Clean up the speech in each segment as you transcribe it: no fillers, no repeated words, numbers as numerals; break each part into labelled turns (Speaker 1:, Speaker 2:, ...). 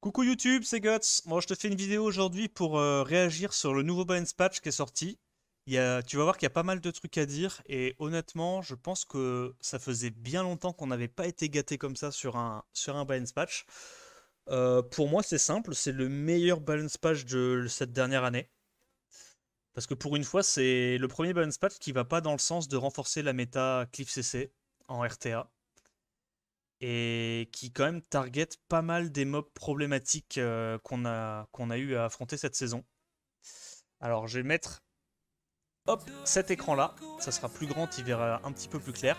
Speaker 1: Coucou YouTube, c'est Guts. Moi, je te fais une vidéo aujourd'hui pour réagir sur le nouveau Balance Patch qui est sorti. Tu vas voir qu'il y a pas mal de trucs à dire et honnêtement, je pense que ça faisait bien longtemps qu'on n'avait pas été gâté comme ça sur un Balance Patch. Pour moi, c'est simple, c'est le meilleur Balance Patch de cette dernière année. Parce que pour une fois, c'est le premier Balance Patch qui va pas dans le sens de renforcer la méta Cliff CC en RTA et qui quand même target pas mal des mobs problématiques qu'on a eu à affronter cette saison. Alors je vais mettre hop, cet écran là, ça sera plus grand, il verra un petit peu plus clair.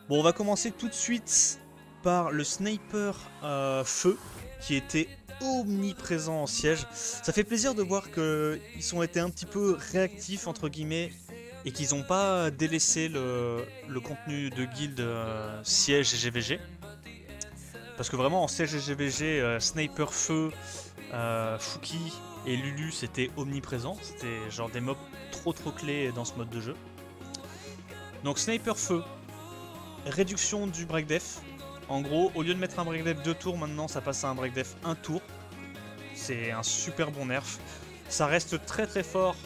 Speaker 1: Bon, on va commencer tout de suite par le sniper feu qui était omniprésent en siège. Ça fait plaisir de voir qu'ils ont été un petit peu réactifs entre guillemets et qu'ils n'ont pas délaissé le contenu de guild siège et GVG. Parce que vraiment en siège et GVG, sniper feu, Fouki et Lulu c'était omniprésent. C'était genre des mobs trop clés dans ce mode de jeu. Donc sniper feu, réduction du break def. En gros, au lieu de mettre un break def 2 tours, maintenant ça passe à un break def 1 tour. C'est un super bon nerf. Ça reste très fort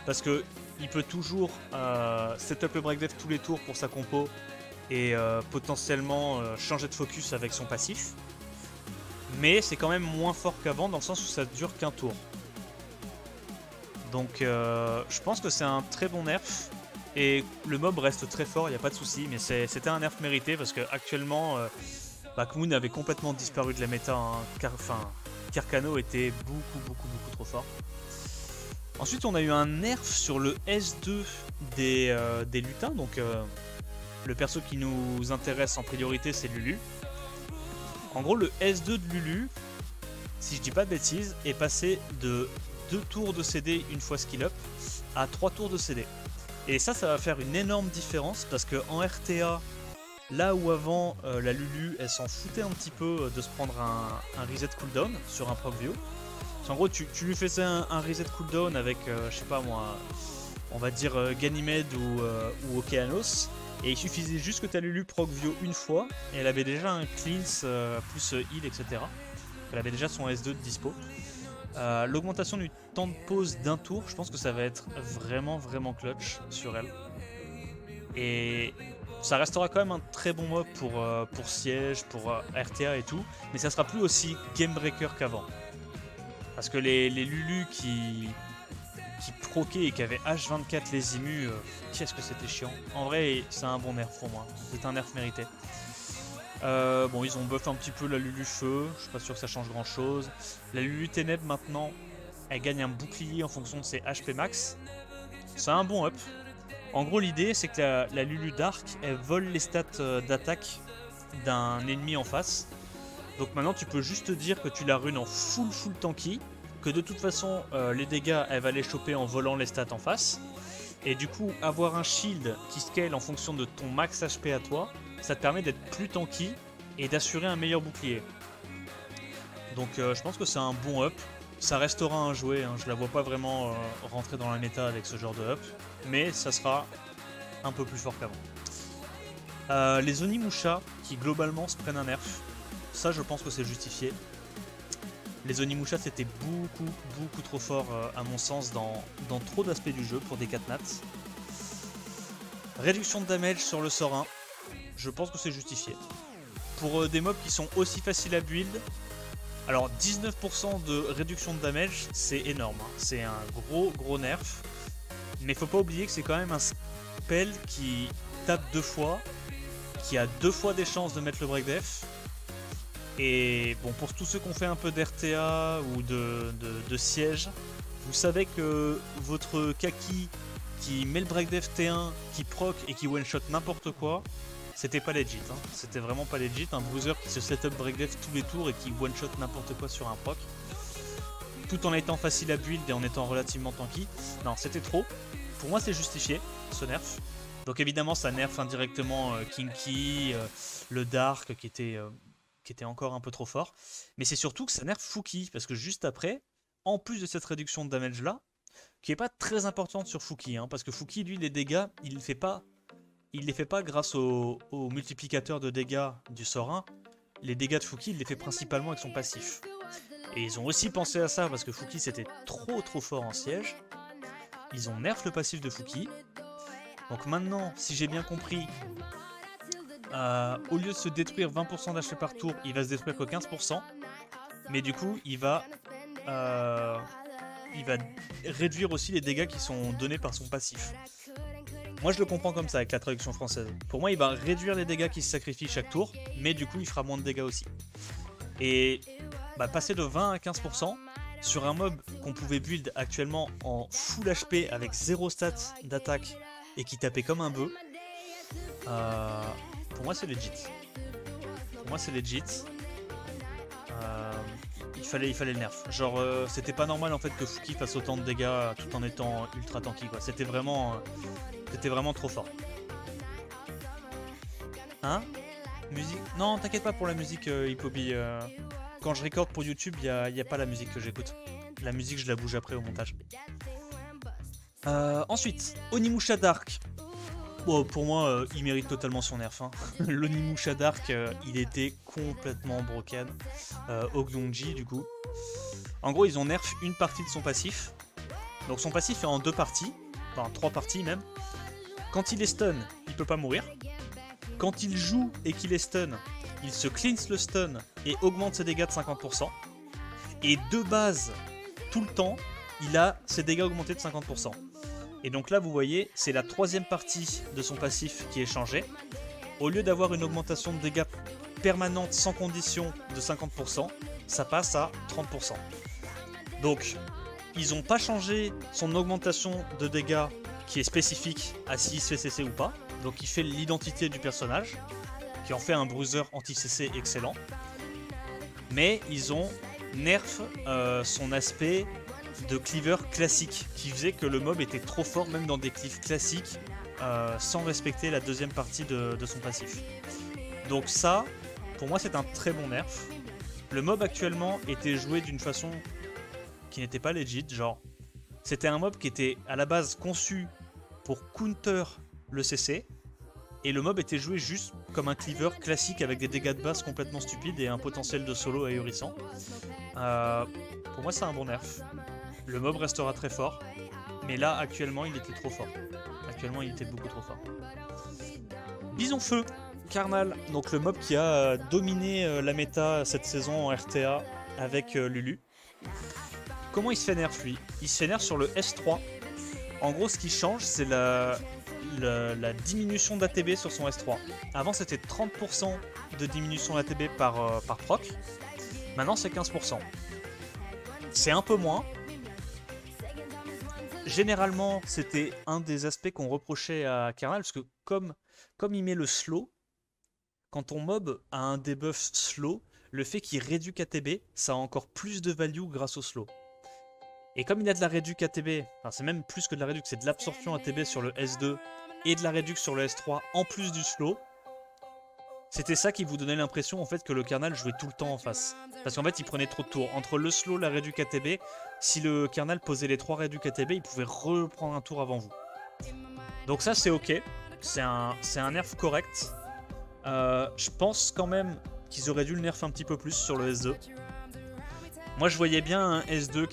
Speaker 1: parce que il peut toujours setup le break def tous les tours pour sa compo et potentiellement changer de focus avec son passif. Mais c'est quand même moins fort qu'avant dans le sens où ça dure qu'un tour. Donc je pense que c'est un très bon nerf. Et le mob reste très fort, il n'y a pas de souci, mais c'était un nerf mérité parce qu'actuellement, Moon avait complètement disparu de la méta. Hein, Carcano était beaucoup trop fort. Ensuite, on a eu un nerf sur le S2 des lutins. Donc, le perso qui nous intéresse en priorité, c'est Lulu. En gros, le S2 de Lulu, si je dis pas de bêtises, est passé de 2 tours de CD une fois skill up à 3 tours de CD. Et ça va faire une énorme différence parce qu'en RTA, là où avant la Lulu elle s'en foutait un petit peu de se prendre un reset cooldown sur un proc view. En gros, tu lui faisais un reset cooldown avec, je sais pas moi, on va dire Ganymede ou Okeanos, et il suffisait juste que ta Lulu proc view une fois, et elle avait déjà un cleanse plus heal, etc. Elle avait déjà son S2 de dispo. L'augmentation du temps de pause d'un tour, je pense que ça va être vraiment clutch sur elle. Et ça restera quand même un très bon mob pour siège, pour RTA et tout, mais ça sera plus aussi game breaker qu'avant. Parce que les Lulu qui proquaient et qui avaient H24 les immus, qu'est-ce que c'était chiant. En vrai, c'est un bon nerf pour moi, c'est un nerf mérité. Bon, ils ont buff un petit peu la Lulu Feu, je suis pas sûr que ça change grand chose. La Lulu Ténèbres maintenant, elle gagne un bouclier en fonction de ses HP max. C'est un bon up. En gros, l'idée c'est que la Lulu Dark, elle vole les stats d'attaque d'un ennemi en face. Donc maintenant, tu peux juste dire que tu la runes en full tanky, que de toute façon, les dégâts, elle va les choper en volant les stats en face. Et du coup, avoir un shield qui scale en fonction de ton max HP à toi, ça te permet d'être plus tanky et d'assurer un meilleur bouclier. Donc je pense que c'est un bon up. Ça restera un jouet, hein. Je la vois pas vraiment rentrer dans la méta avec ce genre de up, mais ça sera un peu plus fort qu'avant. Les Onimusha qui globalement se prennent un nerf, ça je pense que c'est justifié. Les Onimusha c'était beaucoup trop fort à mon sens dans trop d'aspects du jeu pour des 4 nats. Réduction de damage sur le sort 1, je pense que c'est justifié. Pour des mobs qui sont aussi faciles à build, alors 19% de réduction de damage, c'est énorme. Hein. C'est un gros nerf. Mais faut pas oublier que c'est quand même un spell qui tape 2 fois, qui a 2 fois des chances de mettre le break def. Et bon, pour tous ceux qui ont fait un peu d'RTA ou de siège, vous savez que votre Kaki qui met le break def T1, qui proc et qui one shot n'importe quoi, c'était pas legit, hein. C'était vraiment pas legit. Un bruiser qui se setup break def tous les tours et qui one shot n'importe quoi sur un proc, tout en étant facile à build et en étant relativement tanky. Non, c'était trop. Pour moi, c'est justifié ce nerf. Donc évidemment, ça nerf indirectement Kinky, le Dark qui était encore un peu trop fort. Mais c'est surtout que ça nerf Fouki, parce que juste après, en plus de cette réduction de damage là, qui est pas très importante sur Fouki, hein, parce que Fouki, lui, les dégâts, il les fait pas grâce au multiplicateur de dégâts du sort 1, les dégâts de Fouki, il les fait principalement avec son passif. Et ils ont aussi pensé à ça parce que Fouki c'était trop fort en siège. Ils ont nerf le passif de Fouki. Donc maintenant, si j'ai bien compris, au lieu de se détruire 20% d'HP par tour, il va se détruire que 15%. Mais du coup, il va réduire aussi les dégâts qui sont donnés par son passif. Moi je le comprends comme ça avec la traduction française. Pour moi il va réduire les dégâts qui se sacrifient chaque tour, mais du coup il fera moins de dégâts aussi. Et passer de 20 à 15% sur un mob qu'on pouvait build actuellement en full HP avec 0 stats d'attaque et qui tapait comme un bœuf, pour moi c'est legit. Pour moi c'est legit. Il fallait le nerf. Genre c'était pas normal en fait que Fouki fasse autant de dégâts tout en étant ultra tanky quoi. C'était vraiment trop fort. Hein? Musique? Non, t'inquiète pas pour la musique Hippoby. Quand je record pour YouTube, y a pas la musique que j'écoute. La musique je la bouge après au montage. Ensuite, Onimusha Dark. Bon, pour moi, il mérite totalement son nerf. Hein. L'Onimusha Dark, il était complètement broken. Ogyongji, du coup. En gros, ils ont nerf une partie de son passif. Donc son passif est en 2 parties. Enfin, 3 parties même. Quand il est stun, il peut pas mourir. Quand il joue et qu'il est stun, il se cleanse le stun et augmente ses dégâts de 50%. Et de base, tout le temps, il a ses dégâts augmentés de 50%. Et donc là, vous voyez, c'est la 3e partie de son passif qui est changée. Au lieu d'avoir une augmentation de dégâts permanente sans condition de 50%, ça passe à 30%. Donc, ils n'ont pas changé son augmentation de dégâts qui est spécifique à s'il se fait CC ou pas. Donc il fait l'identité du personnage, qui en fait un bruiser anti-CC excellent. Mais ils ont nerf son aspect de cleaver classique, qui faisait que le mob était trop fort même dans des cleaves classiques, sans respecter la 2e partie de son passif. Donc ça, pour moi c'est un très bon nerf. Le mob actuellement était joué d'une façon qui n'était pas legit, genre c'était un mob qui était à la base conçu pour counter le CC, et le mob était joué juste comme un cleaver classique avec des dégâts de base complètement stupides et un potentiel de solo ahurissant. Pour moi c'est un bon nerf. Le mob restera très fort, mais là actuellement il était trop fort. Actuellement il était beaucoup trop fort. Bison Feu, Karnal, donc le mob qui a dominé la méta cette saison en RTA avec Lulu. Comment il se fait nerf lui? Il se fait nerf sur le S3. En gros ce qui change c'est la diminution d'ATB sur son S3. Avant c'était 30% de diminution d'ATB par proc. Maintenant c'est 15%. C'est un peu moins. Généralement c'était un des aspects qu'on reprochait à Karnal, parce que comme il met le slow, quand ton mob a un debuff slow, le fait qu'il réduit ATB, ça a encore plus de value grâce au slow. Et comme il a de la réduc ATB, enfin c'est même plus que de la réduc, c'est de l'absorption ATB sur le S2 et de la réduc sur le S3 en plus du slow, c'était ça qui vous donnait l'impression en fait que le Karnal jouait tout le temps en face. Parce qu'en fait il prenait trop de tours. Entre le slow, la réduc ATB, si le Karnal posait les 3 réduc ATB, il pouvait reprendre un tour avant vous. Donc ça c'est ok, c'est un nerf correct. Je pense quand même qu'ils auraient dû le nerf un petit peu plus sur le S2. Moi je voyais bien un S2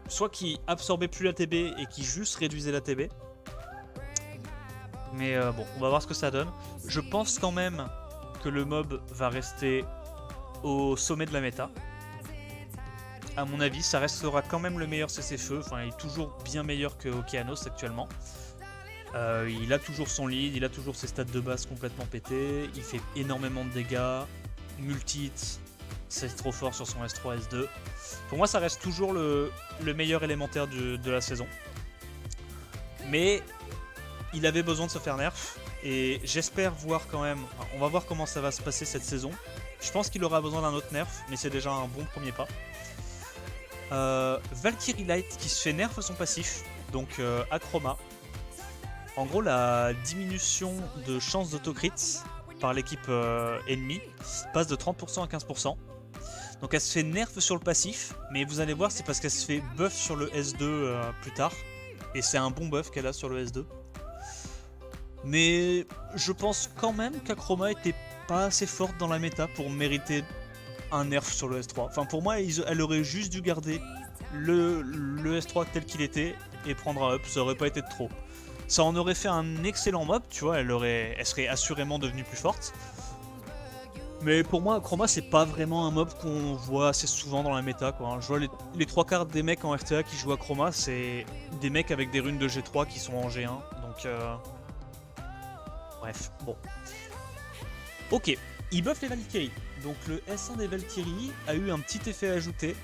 Speaker 1: soit qui absorbait plus l'ATB et qui juste réduisait l'ATB. Mais bon, on va voir ce que ça donne. Je pense quand même que le mob va rester au sommet de la méta. À mon avis, ça restera quand même le meilleur CC-Feu. Enfin, il est toujours bien meilleur que Okeanos actuellement. Il a toujours son lead, il a toujours ses stats de base complètement pétés. Il fait énormément de dégâts. Multi-hit, c'est trop fort sur son S3, S2. Pour moi, ça reste toujours le meilleur élémentaire de la saison. Mais il avait besoin de se faire nerf. Et j'espère voir quand même... Enfin, on va voir comment ça va se passer cette saison. Je pense qu'il aura besoin d'un autre nerf, mais c'est déjà un bon premier pas. Valkyrie Light qui se fait nerf son passif, donc Achroma. En gros, la diminution de chance d'autocrit par l'équipe ennemie passe de 30% à 15%. Donc elle se fait nerf sur le passif, mais vous allez voir, c'est parce qu'elle se fait buff sur le S2 plus tard. Et c'est un bon buff qu'elle a sur le S2. Mais je pense quand même qu'Achroma était pas assez forte dans la méta pour mériter un nerf sur le S3. Enfin pour moi elle aurait juste dû garder le S3 tel qu'il était et prendre un up, ça aurait pas été de trop. Ça en aurait fait un excellent mob, tu vois, elle serait assurément devenue plus forte. Mais pour moi, Chroma, c'est pas vraiment un mob qu'on voit assez souvent dans la méta, quoi. Je vois les 3/4 des mecs en RTA qui jouent à Chroma, c'est des mecs avec des runes de G3 qui sont en G1, donc bref, bon. Ok, ils buffent les Valkyries. Donc le S1 des Valkyries a eu un petit effet ajouté.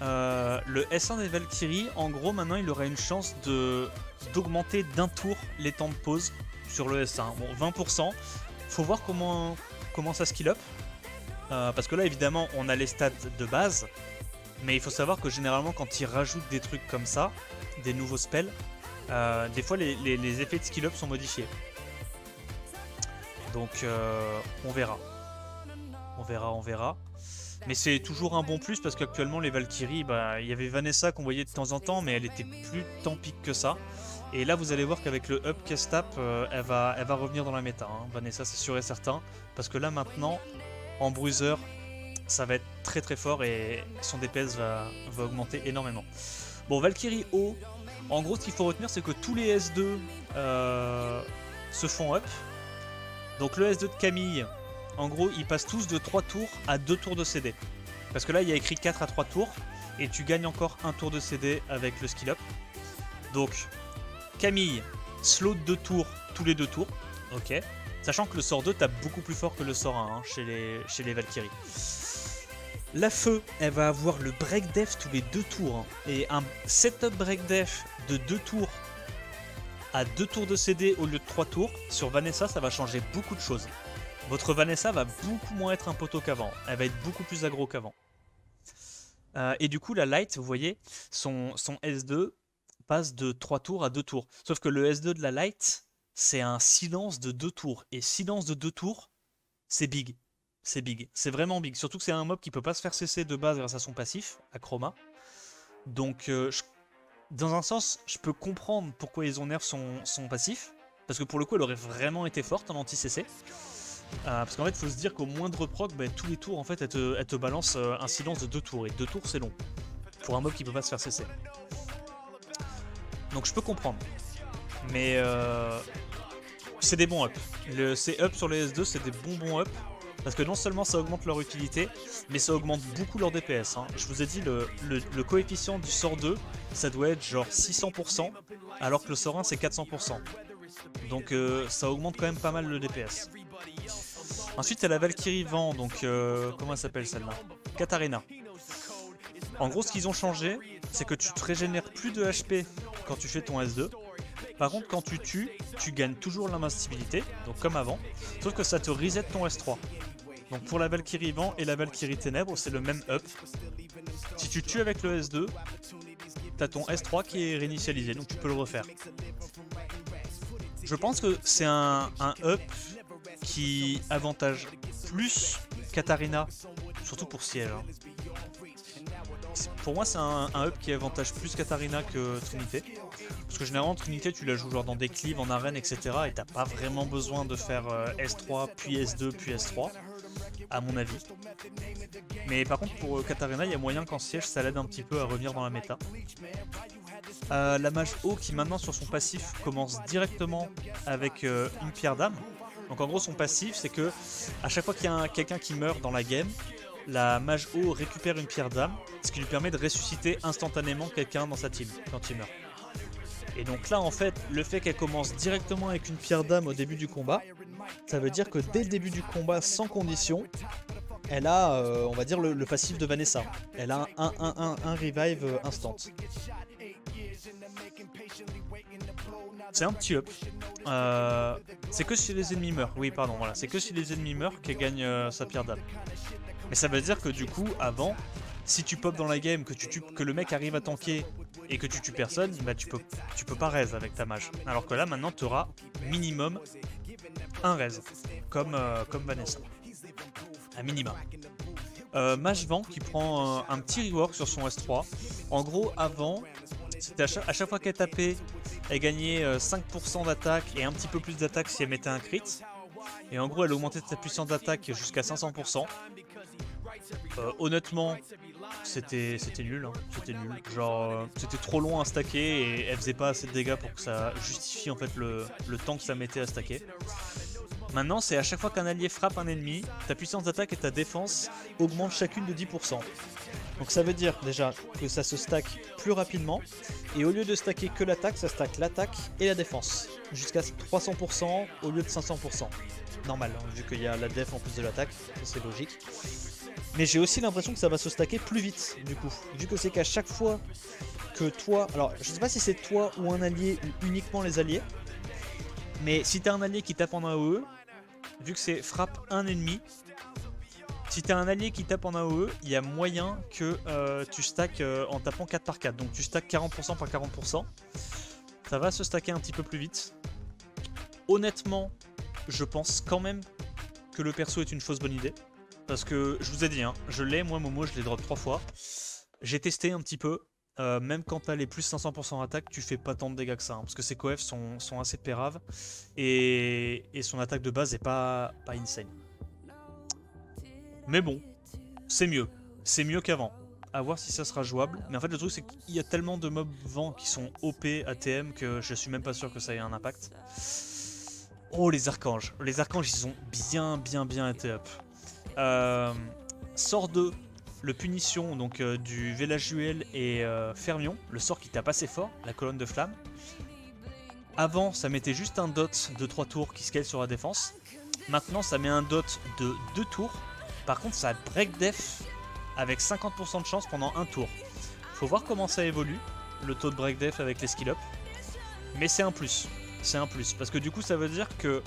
Speaker 1: Le S1 des Valkyries, en gros, maintenant, il aura une chance d'augmenter d'un tour les temps de pause sur le S1. Bon, 20%. Faut voir comment ça skill up. Parce que là, évidemment, on a les stats de base. Mais il faut savoir que généralement, quand ils rajoutent des trucs comme ça, des nouveaux spells, des fois, les effets de skill up sont modifiés. Donc, on verra. On verra. Mais c'est toujours un bon plus parce qu'actuellement les Valkyries, bah, il y avait Vanessa qu'on voyait de temps en temps, mais elle était plus tant pique que ça. Et là vous allez voir qu'avec le up Kestap, elle va revenir dans la méta, hein. Vanessa, c'est sûr et certain. Parce que là maintenant, en bruiser, ça va être très très fort et son DPS va augmenter énormément. Bon, Valkyrie haut, en gros ce qu'il faut retenir c'est que tous les S2 se font up. Donc le S2 de Camille, en gros, ils passent tous de 3 tours à 2 tours de CD. Parce que là, il y a écrit 4 à 3 tours. Et tu gagnes encore un tour de CD avec le skill up. Donc, Camille, slow de 2 tours tous les 2 tours. Ok. Sachant que le sort 2 tape beaucoup plus fort que le sort 1 hein, chez les Valkyries. La feu, elle va avoir le break def tous les 2 tours. Hein, et un setup break def de 2 tours à 2 tours de CD au lieu de 3 tours. Sur Vanessa, ça va changer beaucoup de choses. Votre Vanessa va beaucoup moins être un poteau qu'avant. Elle va être beaucoup plus aggro qu'avant. Et du coup, la Light, vous voyez, son S2 passe de 3 tours à 2 tours. Sauf que le S2 de la Light, c'est un silence de 2 tours. Et silence de 2 tours, c'est big. C'est big. C'est vraiment big. Surtout que c'est un mob qui peut pas se faire cesser de base grâce à son passif, à Chroma. Donc, dans un sens, je peux comprendre pourquoi ils ont nerf son passif. Parce que pour le coup, elle aurait vraiment été forte en anti-CC. Parce qu'en fait, il faut se dire qu'au moindre proc, bah, tous les tours, en fait, elle te balance un silence de 2 tours. Et 2 tours, c'est long. Pour un mob qui peut pas se faire cesser. Donc je peux comprendre. Mais c'est des bons ups. Ces ups sur les S2, c'est des bons ups. Parce que non seulement ça augmente leur utilité, mais ça augmente beaucoup leur DPS. Hein. Je vous ai dit, le coefficient du sort 2, ça doit être genre 600%, alors que le sort 1, c'est 400%. Donc ça augmente quand même pas mal le DPS. Ensuite, il y a la Valkyrie Vent, donc comment elle s'appelle celle-là? Katarina. En gros, ce qu'ils ont changé, c'est que tu te régénères plus de HP quand tu fais ton S2. Par contre, quand tu tues, tu gagnes toujours l'invincibilité, donc comme avant, sauf que ça te reset ton S3. Donc pour la Valkyrie Vent et la Valkyrie Ténèbres, c'est le même up. Si tu tues avec le S2, t'as ton S3 qui est réinitialisé, donc tu peux le refaire. Je pense que c'est un up qui avantage plus Katarina, surtout pour siège. Hein. Pour moi, c'est un up qui avantage plus Katarina que Trinité. Parce que généralement, Trinité, tu la joues genre dans des cleaves, en arène, etc. Et t'as pas vraiment besoin de faire S3, puis S2, puis S3, à mon avis. Mais par contre, pour Katarina, il y a moyen qu'en siège, ça l'aide un petit peu à revenir dans la méta. La mage haut qui maintenant sur son passif commence directement avec une pierre d'âme. Donc en gros son passif c'est que à chaque fois qu'il y a quelqu'un qui meurt dans la game, la mage haut récupère une pierre d'âme, ce qui lui permet de ressusciter instantanément quelqu'un dans sa team quand il meurt. Et donc là en fait le fait qu'elle commence directement avec une pierre d'âme au début du combat, ça veut dire que dès le début du combat sans condition, elle a on va dire le passif de Vanessa. Elle a un revive instant. C'est un petit up. C'est que si les ennemis meurent. Oui, pardon, voilà. C'est que si les ennemis meurent qu'elle gagne sa pierre d'âme. Mais ça veut dire que du coup, avant, si tu pop dans la game, que le mec arrive à tanker et que tu tues personne, bah tu peux pas raise avec ta mage. Alors que là, maintenant, tu auras minimum un raise. Comme Vanessa. Un minimum. Mage Vent qui prend un petit rework sur son S3. En gros, avant, c'était à chaque fois qu'elle tapait, elle gagnait 5% d'attaque et un petit peu plus d'attaque si elle mettait un crit. Et en gros, elle augmentait sa puissance d'attaque jusqu'à 500%. Honnêtement, c'était nul, hein. C'était nul. Genre, c'était trop long à stacker et elle faisait pas assez de dégâts pour que ça justifie en fait le temps que ça mettait à stacker. Maintenant, c'est à chaque fois qu'un allié frappe un ennemi, ta puissance d'attaque et ta défense augmentent chacune de 10%. Donc ça veut dire déjà que ça se stack plus rapidement. Et au lieu de stacker que l'attaque, ça stack l'attaque et la défense. Jusqu'à 300% au lieu de 500%. Normal, hein, vu qu'il y a la def en plus de l'attaque, c'est logique. Mais j'ai aussi l'impression que ça va se stacker plus vite, du coup. Vu que c'est qu'à chaque fois que toi... Alors, je sais pas si c'est toi ou un allié, ou uniquement les alliés. Mais si t'as un allié qui tape en AOE, vu que c'est frappe un ennemi, si t'as un allié qui tape en AOE, il y a moyen que tu stacks en tapant 4 par 4. Donc tu stacks 40% par 40%. Ça va se stacker un petit peu plus vite. Honnêtement, je pense quand même que le perso est une fausse bonne idée. Parce que je vous ai dit, hein, je l'ai, moi Momo, je l'ai drop 3 fois. J'ai testé un petit peu. Même quand t'as les plus 500% attaque, tu fais pas tant de dégâts que ça. Hein, parce que ses coefs sont assez péraves. Et son attaque de base est pas insane. Mais bon, c'est mieux. C'est mieux qu'avant. À voir si ça sera jouable. Mais en fait, le truc, c'est qu'il y a tellement de mobs vent qui sont OP ATM que je suis même pas sûr que ça ait un impact. Oh, les archanges. Les archanges, ils ont bien été up. Sort 2, le punition donc du Vélajuel et Fermion, le sort qui tape assez fort, la colonne de flamme. Avant, ça mettait juste un dot de 3 tours qui scale sur la défense. Maintenant, ça met un dot de 2 tours. Par contre, ça break def avec 50% de chance pendant un tour. Faut voir comment ça évolue, le taux de break def avec les skill up. Mais c'est un plus. C'est un plus. Parce que du coup, ça veut dire que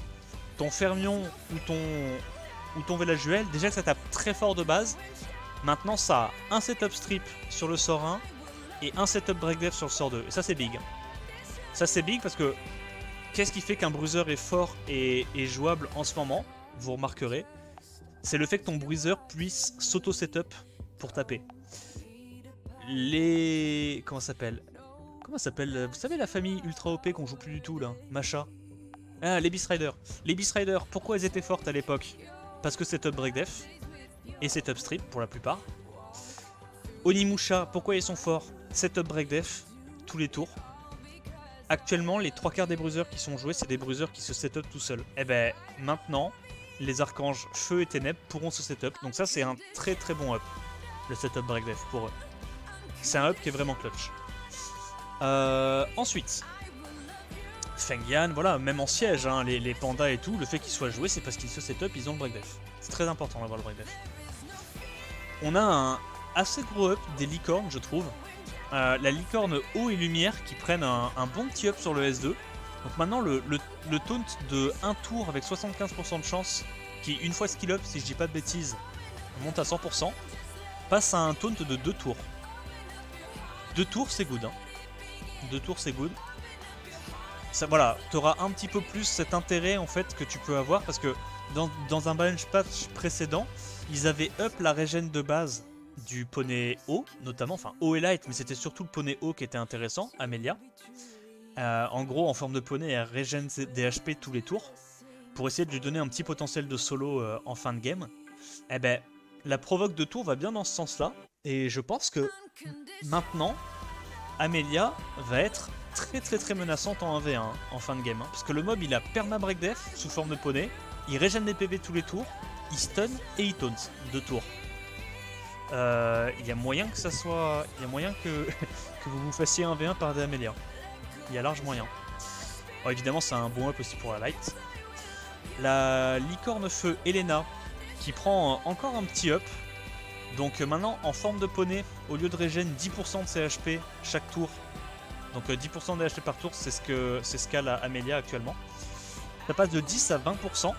Speaker 1: ton Fermion ou ton Vélajuel, déjà que ça tape très fort de base, maintenant ça a un setup strip sur le sort 1 et un setup break def sur le sort 2. Et ça c'est big. Ça c'est big parce que qu'est-ce qui fait qu'un bruiser est fort et jouable en ce moment? Vous remarquerez, c'est le fait que ton bruiser puisse s'auto-setup pour taper. Les... Comment ça s'appelle? Vous savez la famille ultra OP qu'on joue plus du tout là? Macha. Ah, les Beast Riders. Les Beast Riders, pourquoi elles étaient fortes à l'époque? Parce que setup break def et setup strip pour la plupart. Onimusha, pourquoi ils sont forts? Setup break def, tous les tours. Actuellement, les 3/4 des bruisers qui sont joués, c'est des bruisers qui se setup tout seuls. Et ben maintenant, les archanges feu et ténèbres pourront se setup. Donc ça, c'est un très bon up, le setup break def pour eux. C'est un up qui est vraiment clutch. Ensuite, Fengyan, voilà, même en siège, hein, les pandas et tout, le fait qu'ils soient joués, c'est parce qu'ils se setup, ils ont le break def. C'est très important d'avoir le break def. On a un assez gros up des licornes, je trouve. La licorne eau et lumière qui prennent un bon petit up sur le S2. Donc maintenant, le taunt de 1 tour avec 75% de chance, qui une fois skill up, si je dis pas de bêtises, monte à 100%, passe à un taunt de 2 tours. 2 tours, c'est good. Hein. 2 tours, c'est good. Ça, voilà, tu auras un petit peu plus cet intérêt en fait que tu peux avoir parce que dans un balance patch précédent, ils avaient up la régène de base du poney haut, notamment, enfin haut et light, mais c'était surtout le poney haut qui était intéressant, Amelia. En gros, en forme de poney, elle régène des HP tous les tours pour essayer de lui donner un petit potentiel de solo en fin de game. Eh ben, la provoque de tour va bien dans ce sens-là, et je pense que maintenant, Amelia va être très menaçante en 1v1 en fin de game. Hein, parce que le mob il a perma break def sous forme de poney, il régène des PV tous les tours, il stun et il taunt 2 tours. Il y a moyen que ça soit. Il y a moyen que vous fassiez un V1 par des Amelia. Il y a large moyen. Alors, évidemment c'est un bon up aussi pour la light. La licorne feu Elena qui prend encore un petit up. Donc maintenant en forme de poney, au lieu de régène 10% de ses HP chaque tour. Donc 10% de HP par tour, c'est ce qu'a la Amelia actuellement. Ça passe de 10 à 20%.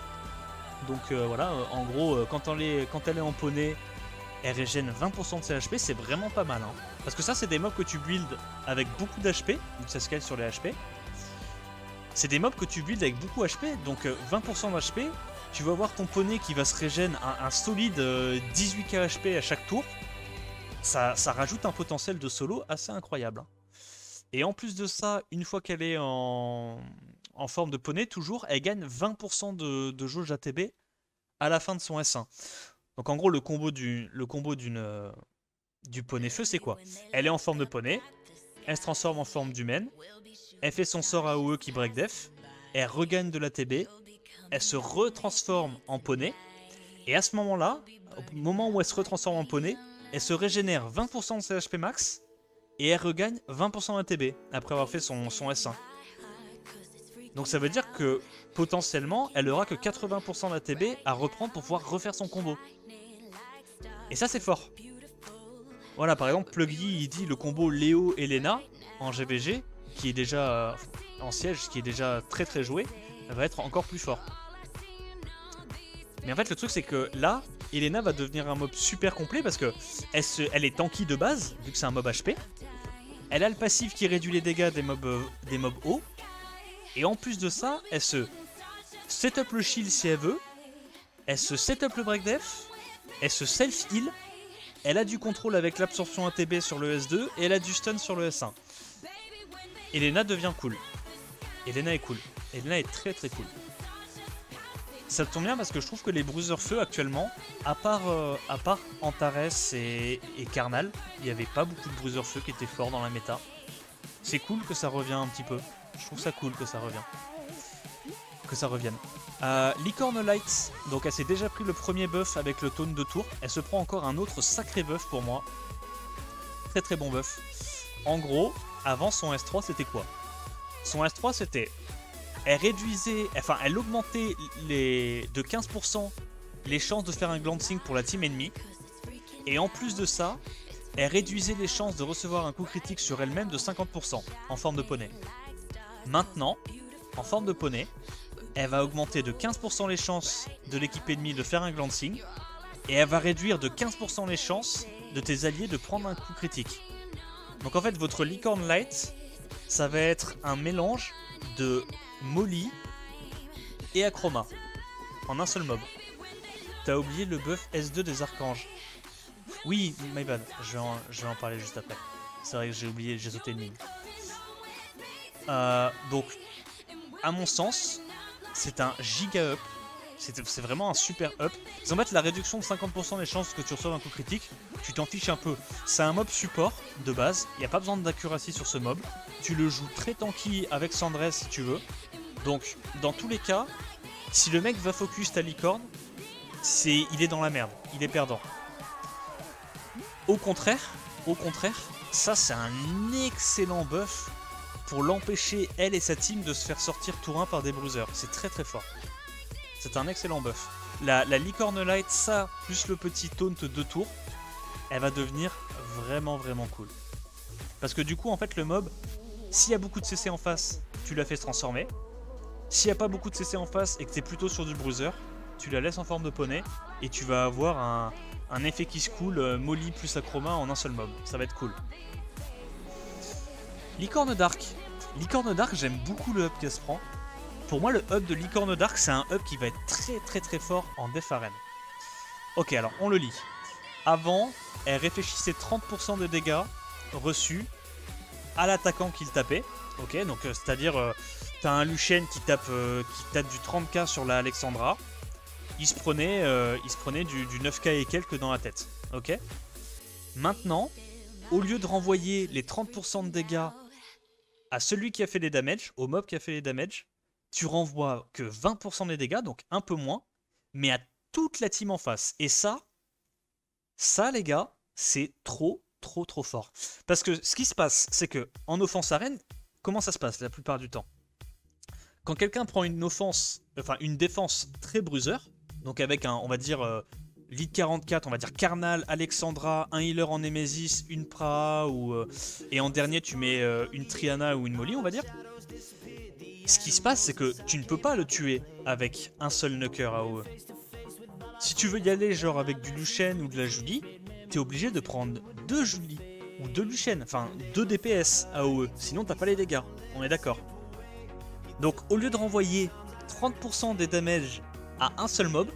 Speaker 1: Donc voilà, en gros, quand elle est en poney, elle régène 20% de ses HP, c'est vraiment pas mal. Hein. Parce que ça, c'est des mobs que tu builds avec beaucoup d'HP, donc ça scale sur les HP. C'est des mobs que tu builds avec beaucoup HP, donc 20% d'HP, tu vas voir ton poney qui va se régène un solide 18k HP à chaque tour. Ça rajoute un potentiel de solo assez incroyable. Hein. Et en plus de ça, une fois qu'elle est en en forme de poney, toujours, elle gagne 20% de jauge ATB à la fin de son S1. Donc en gros, le combo du poney feu, c'est quoi? Elle est en forme de poney, elle se transforme en forme d'humaine, elle fait son sort AOE qui break def, elle regagne de l'ATB, elle se retransforme en poney, et à ce moment-là, au moment où elle se retransforme en poney, elle se régénère 20% de ses HP max, et elle regagne 20% d'ATB après avoir fait son S1. Donc ça veut dire que potentiellement, elle aura que 80% d'ATB à reprendre pour pouvoir refaire son combo. Et ça, c'est fort. Voilà, par exemple, Pluggy, il dit le combo Léo-Elena en GVG, qui est déjà en siège, qui est déjà très très joué, va être encore plus fort. Mais en fait, le truc, c'est que là, Elena va devenir un mob super complet parce que elle est tanky de base, vu que c'est un mob HP. Elle a le passif qui réduit les dégâts des mobs hauts. Et en plus de ça, elle se setup le shield si elle veut. Elle se setup le break def. Elle se self-heal. Elle a du contrôle avec l'absorption ATB sur le S2. Et elle a du stun sur le S1. Elena devient cool. Elena est cool. Elena est très très cool. Ça tombe bien parce que je trouve que les bruiseurs feu actuellement, à part Antares et Karnal, il n'y avait pas beaucoup de bruiseurs feu qui étaient forts dans la méta. C'est cool que ça revient un petit peu. Je trouve ça cool que ça revienne. Licorne Light, donc elle s'est déjà pris le premier buff avec le taunt de tour. Elle se prend encore un autre sacré buff pour moi. Très très bon buff. En gros, avant son S3 c'était quoi? Son S3 c'était... Elle augmentait de 15% les chances de faire un glancing pour la team ennemie. Et en plus de ça, elle réduisait les chances de recevoir un coup critique sur elle-même de 50% en forme de poney. Maintenant, en forme de poney, elle va augmenter de 15% les chances de l'équipe ennemie de faire un glancing. Et elle va réduire de 15% les chances de tes alliés de prendre un coup critique. Donc en fait, votre Licorne Light, ça va être un mélange de Molly et Acroma en un seul mob. T'as oublié le buff S2 des archanges. Oui, my bad, je vais en parler juste après. C'est vrai que j'ai oublié, j'ai sauté une ligne. Donc, à mon sens, c'est un giga up. C'est vraiment un super up. En fait, la réduction de 50% des chances que tu reçoives un coup critique, tu t'en fiches un peu. C'est un mob support de base, il n'y a pas besoin d'accuracy sur ce mob. Tu le joues très tanky avec Sandress si tu veux. Donc, dans tous les cas, si le mec va focus ta licorne, il est dans la merde, il est perdant. Au contraire, ça c'est un excellent buff pour l'empêcher, elle et sa team, de se faire sortir tour 1 par des bruiseurs. C'est très très fort. C'est un excellent buff. La Licorne Light, ça, plus le petit taunt de tour, elle va devenir vraiment vraiment cool. Parce que du coup, en fait, le mob, s'il y a beaucoup de CC en face, tu la fais se transformer. S'il n'y a pas beaucoup de CC en face et que tu es plutôt sur du bruiser, tu la laisses en forme de poney et tu vas avoir un effet qui se coule, Molly plus Acroma en un seul mob. Ça va être cool. Licorne Dark. Licorne Dark, j'aime beaucoup le up qu'elle se prend. Pour moi, le up de Licorne Dark, c'est un up qui va être très très très fort en def arène. Ok, alors on le lit. Avant, elle réfléchissait 30% de dégâts reçus à l'attaquant qu'il tapait. Ok, donc c'est-à-dire, t'as un Lucian qui tape du 30k sur la Alexandra. Il se prenait du 9k et quelques dans la tête. Ok. Maintenant, au lieu de renvoyer les 30% de dégâts à celui qui a fait les damages, au mob qui a fait les damages, tu renvoies que 20% des dégâts, donc un peu moins, mais à toute la team en face. Et ça les gars, c'est trop fort. Parce que ce qui se passe, c'est que en offense arène, comment ça se passe la plupart du temps? Quand quelqu'un prend une défense très bruiser, donc avec on va dire, lead 44, on va dire Karnal, Alexandra, un healer en Nemesis, une Pra, et en dernier tu mets une Triana ou une Molly, on va dire. Ce qui se passe, c'est que tu ne peux pas le tuer avec un seul Nucker AOE. Si tu veux y aller genre avec du Lucian ou de la Julie, t'es obligé de prendre 2 Julie ou 2 Lucian, enfin 2 DPS AOE, sinon t'as pas les dégâts, on est d'accord. Donc au lieu de renvoyer 30% des damages à un seul mob,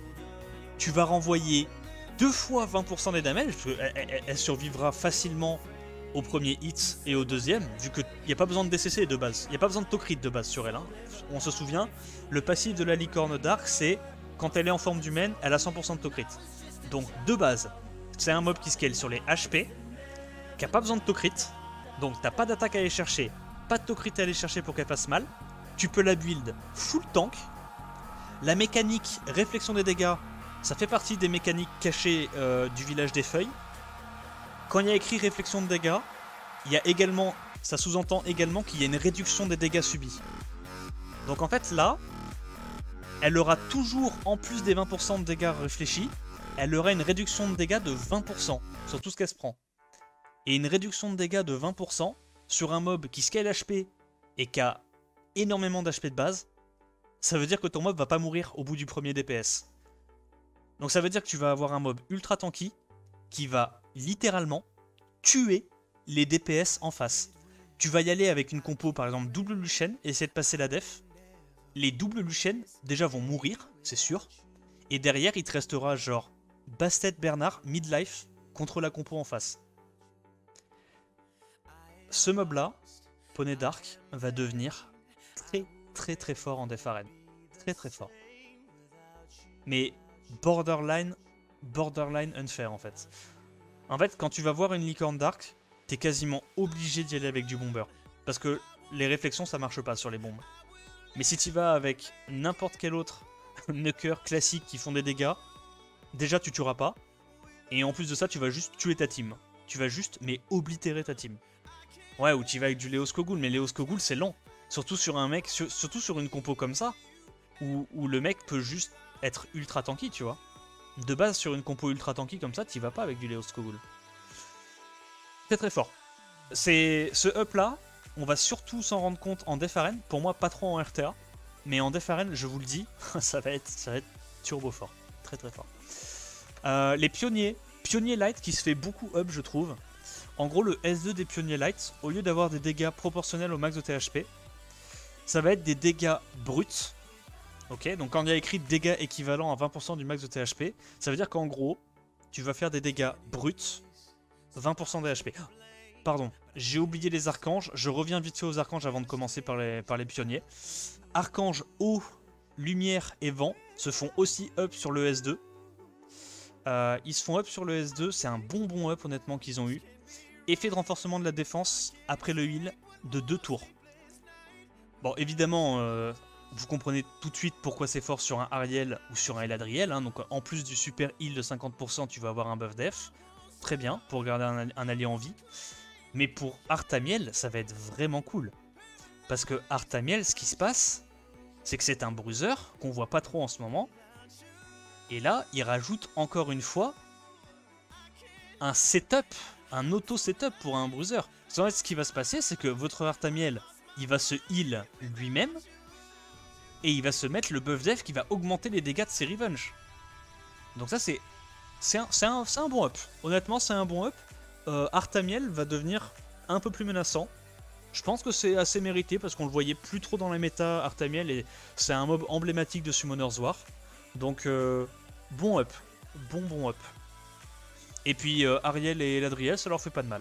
Speaker 1: tu vas renvoyer 2 fois 20% des damages, parce qu'elle survivra facilement au premier hit et au deuxième, vu qu'il n'y a pas besoin de DCC de base, il n'y a pas besoin de Tokrit de base sur elle. Hein. On se souvient, le passif de la licorne Dark, c'est quand elle est en forme d'humaine, elle a 100% de Tokrit. Donc de base, c'est un mob qui scale sur les HP, qui a pas besoin de Tokrit, donc t'as pas d'attaque à aller chercher, pas de Tokrit à aller chercher pour qu'elle fasse mal, tu peux la build full tank. La mécanique réflexion des dégâts, ça fait partie des mécaniques cachées du village des feuilles. Quand il y a écrit réflexion de dégâts, il y a également, ça sous-entend également qu'il y a une réduction des dégâts subis. Donc en fait là, elle aura toujours, en plus des 20% de dégâts réfléchis, elle aura une réduction de dégâts de 20% sur tout ce qu'elle se prend. Et une réduction de dégâts de 20% sur un mob qui scale HP et qui a énormément d'HP de base, ça veut dire que ton mob va pas mourir au bout du premier DPS. Donc ça veut dire que tu vas avoir un mob ultra tanky qui va littéralement tuer les DPS en face. Tu vas y aller avec une compo par exemple double Lucienne et essayer de passer la def. Les doubles Lucienne déjà vont mourir, c'est sûr. Et derrière il te restera genre Bastet Bernard, midlife contre la compo en face. Ce mob là, Poney Dark, va devenir très fort en def arène. Très fort. Mais borderline unfair en fait. En fait, quand tu vas voir une licorne dark, t'es quasiment obligé d'y aller avec du bomber. Parce que les réflexions ça marche pas sur les bombes. Mais si tu vas avec n'importe quel autre nucker classique qui font des dégâts, déjà tu tueras pas. Et en plus de ça, tu vas juste tuer ta team. Tu vas juste, mais oblitérer ta team. Ouais, ou tu vas avec du Léos Kogul, mais Léos Kogul c'est lent. Surtout sur un mec, surtout sur une compo comme ça, où le mec peut juste être ultra tanky, tu vois. De base, sur une compo ultra tanky comme ça, t'y vas pas avec du Léos Kogul. Très fort. C'est ce up là, on va surtout s'en rendre compte en def arène. Pour moi, pas trop en RTA, mais en def arène, je vous le dis, ça va être turbo fort. Très fort. Les pionniers light qui se fait beaucoup up, je trouve. En gros, le S2 des pionniers light, au lieu d'avoir des dégâts proportionnels au max de THP, ça va être des dégâts bruts. Ok, donc quand il y a écrit dégâts équivalents à 20% du max de THP, ça veut dire qu'en gros, tu vas faire des dégâts bruts, 20% de HP. Pardon, j'ai oublié les archanges, je reviens vite fait aux archanges avant de commencer par les pionniers. Archange, eau, lumière et vent se font aussi up sur le S2. Ils se font up sur le S2, c'est un bon up honnêtement qu'ils ont eu. Effet de renforcement de la défense après le heal de 2 tours. Bon, évidemment, vous comprenez tout de suite pourquoi c'est fort sur un Ariel ou sur un Eladriel. Hein, donc en plus du super heal de 50%, tu vas avoir un buff def. Très bien, pour garder un allié en vie. Mais pour Artamiel, ça va être vraiment cool. Parce que Artamiel, ce qui se passe, c'est que c'est un bruiser qu'on voit pas trop en ce moment. Et là, il rajoute encore une fois un setup, un auto-setup pour un bruiser. En fait, ce qui va se passer, c'est que votre Artamiel, il va se heal lui-même. Et il va se mettre le buff def qui va augmenter les dégâts de ses revenge. Donc ça, c'est un bon up. Honnêtement, c'est un bon up. Artamiel va devenir un peu plus menaçant. Je pense que c'est assez mérité parce qu'on le voyait plus trop dans la méta Artamiel et c'est un mob emblématique de Summoner's War. Donc bon up, bon up. Et puis Ariel et Ladriel, ça leur fait pas de mal.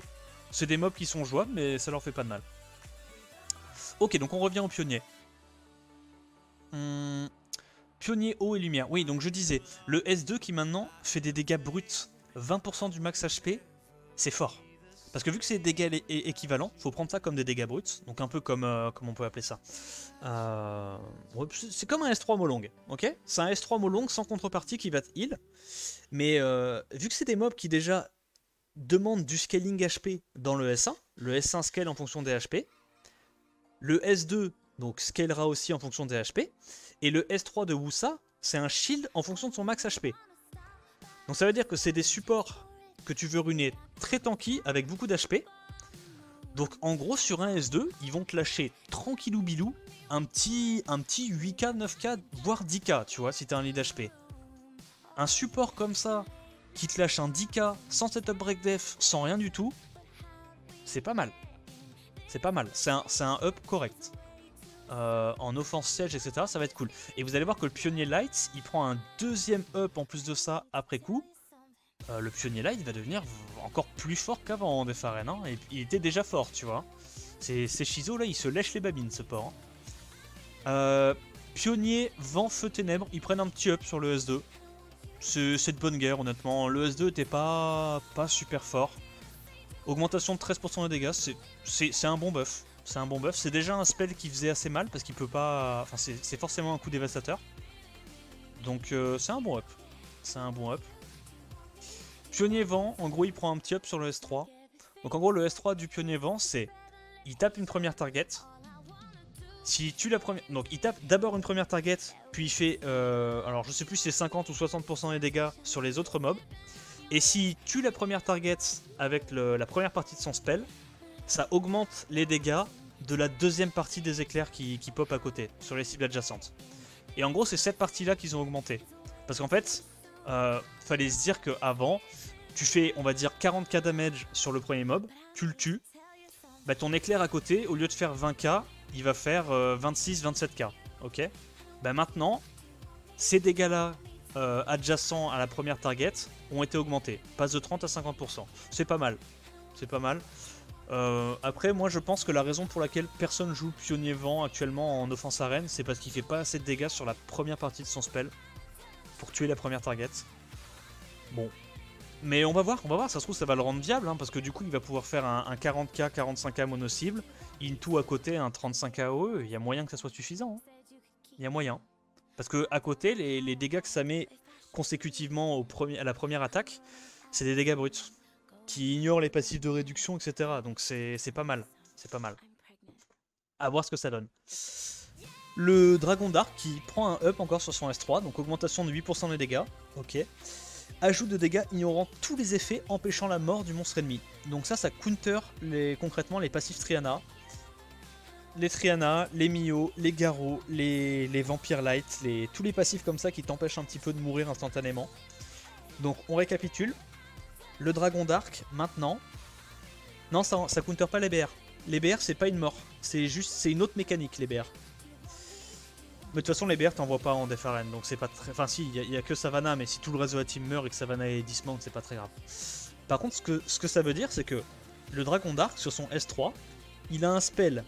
Speaker 1: C'est des mobs qui sont jouables mais ça leur fait pas de mal. Ok, donc on revient au pionnier. Pionnier eau et lumière. Oui, donc je disais, le S2 qui maintenant fait des dégâts bruts, 20% du max HP, c'est fort. Parce que vu que c'est des dégâts équivalents, faut prendre ça comme des dégâts bruts. Donc un peu comme, comment on peut appeler ça. C'est comme un S3 Molong, ok. C'est un S3 Molong sans contrepartie qui va te heal. Mais vu que c'est des mobs qui déjà demandent du scaling HP dans le S1 scale en fonction des HP. Le S2 donc scalera aussi en fonction des HP. Et le S3 de Wusa, c'est un shield en fonction de son max HP. Donc ça veut dire que c'est des supports que tu veux runer très tanky avec beaucoup d'HP. Donc en gros sur un S2, ils vont te lâcher tranquillou bilou un petit 8k, 9k, voire 10k, tu vois, si t'as un lead HP. Un support comme ça, qui te lâche un 10k, sans setup break def, sans rien du tout, c'est pas mal. C'est pas mal, c'est un up correct. En offense siege, etc. Ça va être cool. Et vous allez voir que le pionnier light, il prend un deuxième up en plus de ça après coup. le pionnier là, il va devenir encore plus fort qu'avant en Def Arène. Hein, et il était déjà fort, tu vois. Ces Shizo là, il se lèche les babines, ce port. Pionnier, vent, feu, ténèbres, ils prennent un petit up sur le S2. C'est de bonne guerre, honnêtement. Le S2 était pas super fort. Augmentation de 13% de dégâts, c'est un bon buff. C'est un bon buff. C'est déjà un spell qui faisait assez mal parce qu'il peut pas. Enfin, c'est forcément un coup dévastateur. Donc, c'est un bon up. C'est un bon up. Pionnier vent, en gros, il prend un petit up sur le S3. Donc, en gros, le S3 du pionnier vent, c'est. Il tape une première target. S'il tue la première. Donc, il tape d'abord une première target, puis il fait. Alors, je sais plus si c'est 50 ou 60% des dégâts sur les autres mobs. Et s'il tue la première target avec la première partie de son spell, ça augmente les dégâts de la deuxième partie des éclairs qui pop à côté, sur les cibles adjacentes. Et en gros, c'est cette partie-là qu'ils ont augmenté. Parce qu'en fait, fallait se dire qu'avant, tu fais, on va dire, 40k damage sur le premier mob, tu le tues, bah ton éclair à côté, au lieu de faire 20k, il va faire 26-27k. Ok. Bah maintenant, ces dégâts-là, adjacents à la première target, ont été augmentés. Passe de 30 à 50%. C'est pas mal. C'est pas mal. Après, moi je pense que la raison pour laquelle personne joue Pionnier Vent actuellement en offense arène, c'est parce qu'il fait pas assez de dégâts sur la première partie de son spell pour tuer la première target. Bon. Mais on va voir, ça se trouve ça va le rendre viable, hein, parce que du coup il va pouvoir faire un 40k, 45k mono-cible, into à côté un 35k AOE, il y a moyen que ça soit suffisant. Hein. Il y a moyen. Parce que à côté, les dégâts que ça met consécutivement à la première attaque, c'est des dégâts bruts, qui ignorent les passifs de réduction, etc. Donc c'est pas mal, c'est pas mal. À voir ce que ça donne. Le Dragon Dark qui prend un up encore sur son S3, donc augmentation de 8% des dégâts, ok. Ajout de dégâts ignorant tous les effets empêchant la mort du monstre ennemi. Donc ça counter concrètement les passifs Triana. Les Triana, les Mio, les Garo, les Vampire Light, tous les passifs comme ça qui t'empêchent un petit peu de mourir instantanément. Donc on récapitule. Le Dragon Dark, maintenant... Non, ça counter pas les BR. Les BR, c'est pas une mort. C'est une autre mécanique, les BR. Mais de toute façon, les BR, t'en vois pas en Def Arène, donc c'est pas très... Enfin si, il y a que Savannah, mais si tout le reste de la team meurt et que Savannah est dismount, c'est pas très grave. Par contre, ce que ça veut dire, c'est que le Dragon Dark, sur son S3, il a un spell...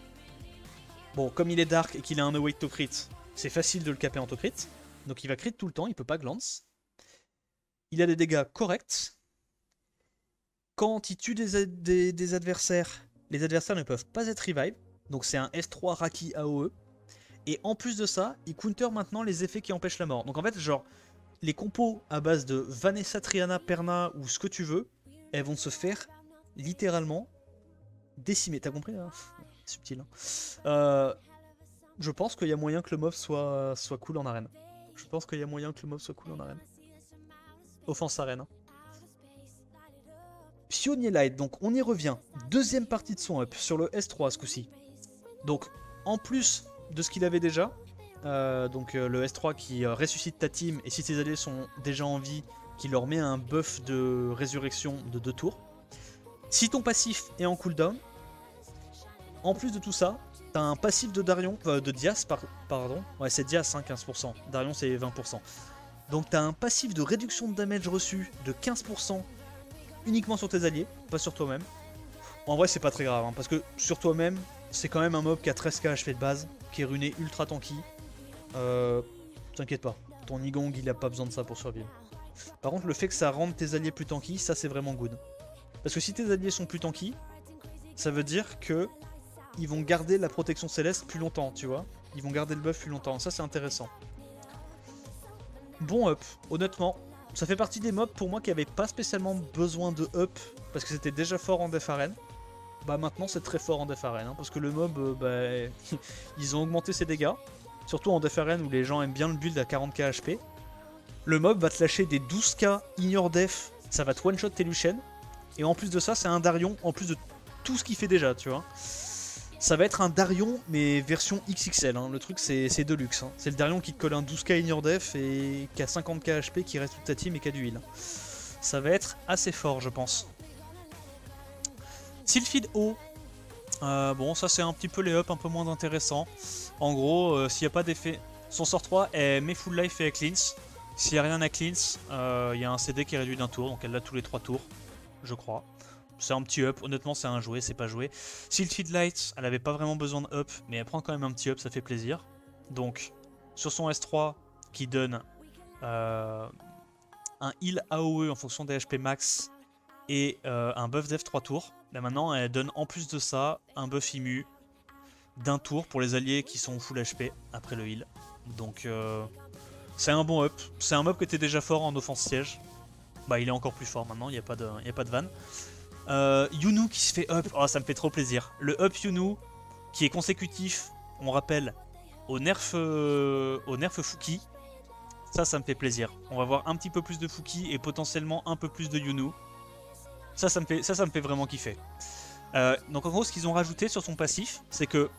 Speaker 1: Bon, comme il est Dark et qu'il a un await to crit, c'est facile de le caper en to crit. Donc il va crit tout le temps, il peut pas glance. Il a des dégâts corrects. Quand il tue des adversaires, les adversaires ne peuvent pas être revive. Donc c'est un S3 Raki AOE. Et en plus de ça, il counter maintenant les effets qui empêchent la mort. Donc en fait, genre, les compos à base de Vanessa, Triana, Perna ou ce que tu veux, elles vont se faire littéralement décimer. T'as compris hein? Subtil. Hein. Je pense qu'il y a moyen que le mob soit cool en arène. Je pense qu'il y a moyen que le mob soit cool en arène. Offense arène. Hein. Pionnier Light, donc on y revient. Deuxième partie de son up sur le S3 ce coup-ci. Donc en plus de ce qu'il avait déjà, le S3 qui ressuscite ta team et si tes alliés sont déjà en vie, qui leur met un buff de résurrection de 2 tours. Si ton passif est en cooldown, en plus de tout ça, t'as un passif de Darion, de Dias, pardon. Ouais, c'est Dias, hein, 15%. Darion, c'est 20%. Donc t'as un passif de réduction de damage reçu de 15% uniquement sur tes alliés, pas sur toi-même. En vrai, c'est pas très grave, hein, parce que sur toi-même, c'est quand même un mob qui a 13k HP de base, qui est runé ultra tanky. T'inquiète pas, ton Nigong, il a pas besoin de ça pour survivre. Par contre, le fait que ça rende tes alliés plus tanky, ça c'est vraiment good. Parce que si tes alliés sont plus tanky, ça veut dire que ils vont garder la protection céleste plus longtemps, tu vois. Ils vont garder le buff plus longtemps, ça c'est intéressant. Bon up, honnêtement. Ça fait partie des mobs pour moi qui n'avaient pas spécialement besoin de up, parce que c'était déjà fort en Def Arène. Bah maintenant c'est très fort en Def Arène, hein, parce que le mob, ils ont augmenté ses dégâts. Surtout en Def Arène où les gens aiment bien le build à 40k HP. Le mob va te lâcher des 12k Ignore Def, ça va te one-shot tes Luciennes. Et en plus de ça, c'est un Darion, en plus de tout ce qu'il fait déjà, tu vois. Ça va être un Darion, mais version XXL. Hein. Le truc, c'est Deluxe. Hein. C'est le Darion qui te colle un 12k Ignore Def et qui a 50k HP, qui reste toute ta team et qui a du heal. Ça va être assez fort, je pense. Sylphid O. Bon, ça, c'est un petit peu les up un peu moins intéressants. En gros, s'il n'y a pas d'effet... Son sort 3 est met full life et cleanse. S'il n'y a rien à cleanse, il y a un CD qui est réduit d'un tour, donc elle l'a tous les 3 tours, je crois. C'est un petit up, honnêtement c'est un jouet, c'est pas joué. Siltfield Light, elle avait pas vraiment besoin de up, mais elle prend quand même un petit up, ça fait plaisir. Donc, sur son S3, qui donne un heal AOE en fonction des HP max, et un buff def 3 tours. Là maintenant, elle donne en plus de ça un buff immu d'un tour pour les alliés qui sont full HP après le heal. Donc c'est un bon up. C'est un mob qui était déjà fort en offense siège. Bah il est encore plus fort maintenant, il n'y a pas de vanne. Yunu qui se fait up, oh ça me fait trop plaisir. Le up Yunu qui est consécutif, on rappelle, au nerf Fouki. Ça me fait plaisir. On va voir un petit peu plus de Fouki et potentiellement un peu plus de Yunu. Ça me fait vraiment kiffer. Donc en gros, ce qu'ils ont rajouté sur son passif, c'est que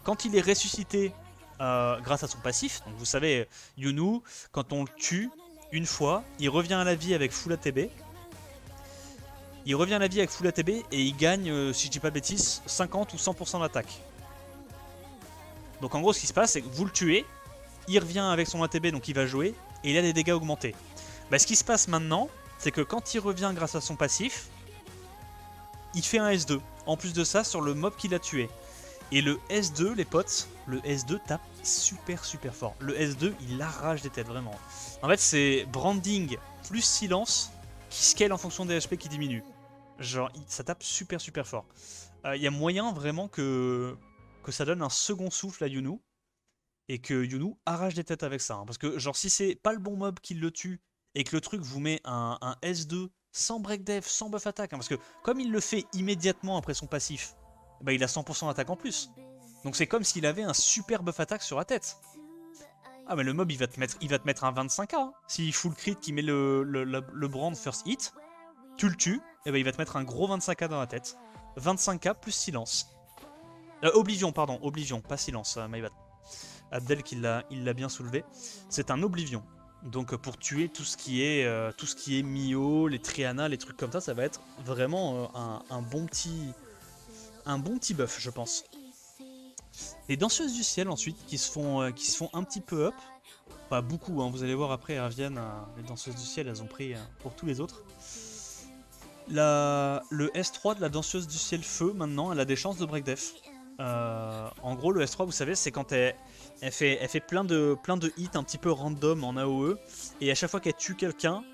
Speaker 1: quand il est ressuscité grâce à son passif, donc vous savez, Yunu, quand on le tue une fois, il revient à la vie avec full ATB. Il revient à la vie avec full ATB et il gagne, si je dis pas de bêtises, 50 ou 100% d'attaque. Donc en gros, ce qui se passe, c'est que vous le tuez, il revient avec son ATB, donc il va jouer, et il a des dégâts augmentés. Bah, ce qui se passe maintenant, c'est que quand il revient grâce à son passif, il fait un S2. En plus de ça, sur le mob qu'il a tué. Et le S2, les potes, le S2 tape super fort. Le S2, il arrache des têtes, vraiment. En fait, c'est branding plus silence qui scale en fonction des HP qui diminuent. Genre, ça tape super fort. Il y a moyen vraiment que ça donne un second souffle à Yunu. Et que Yunu arrache des têtes avec ça. Hein. Parce que, genre, si c'est pas le bon mob qui le tue, et que le truc vous met un S2 sans break def, sans buff attaque, hein, parce que comme il le fait immédiatement après son passif, bah il a 100% d'attaque en plus. Donc c'est comme s'il avait un super buff attaque sur la tête. Ah mais le mob il va te mettre un 25k. Hein. S'il full crit, qui met le brand first hit, tu le tues, et bah il va te mettre un gros 25k dans la tête. 25k plus silence. Oblivion, pardon, Oblivion, pas silence, my bad. Abdel il l'a bien soulevé. C'est un Oblivion. Donc pour tuer tout ce qui est Mio, les Triana, les trucs comme ça va être vraiment un bon petit buff, je pense. Les danseuses du ciel ensuite qui se font un petit peu up. Pas beaucoup, hein, vous allez voir après, elles reviennent. Les danseuses du ciel, elles ont pris pour tous les autres. Le S3 de la danseuse du ciel feu, maintenant, elle a des chances de break def. En gros, le S3, vous savez, c'est quand elle fait plein de hits un petit peu random en AOE, et à chaque fois qu'elle tue quelqu'un,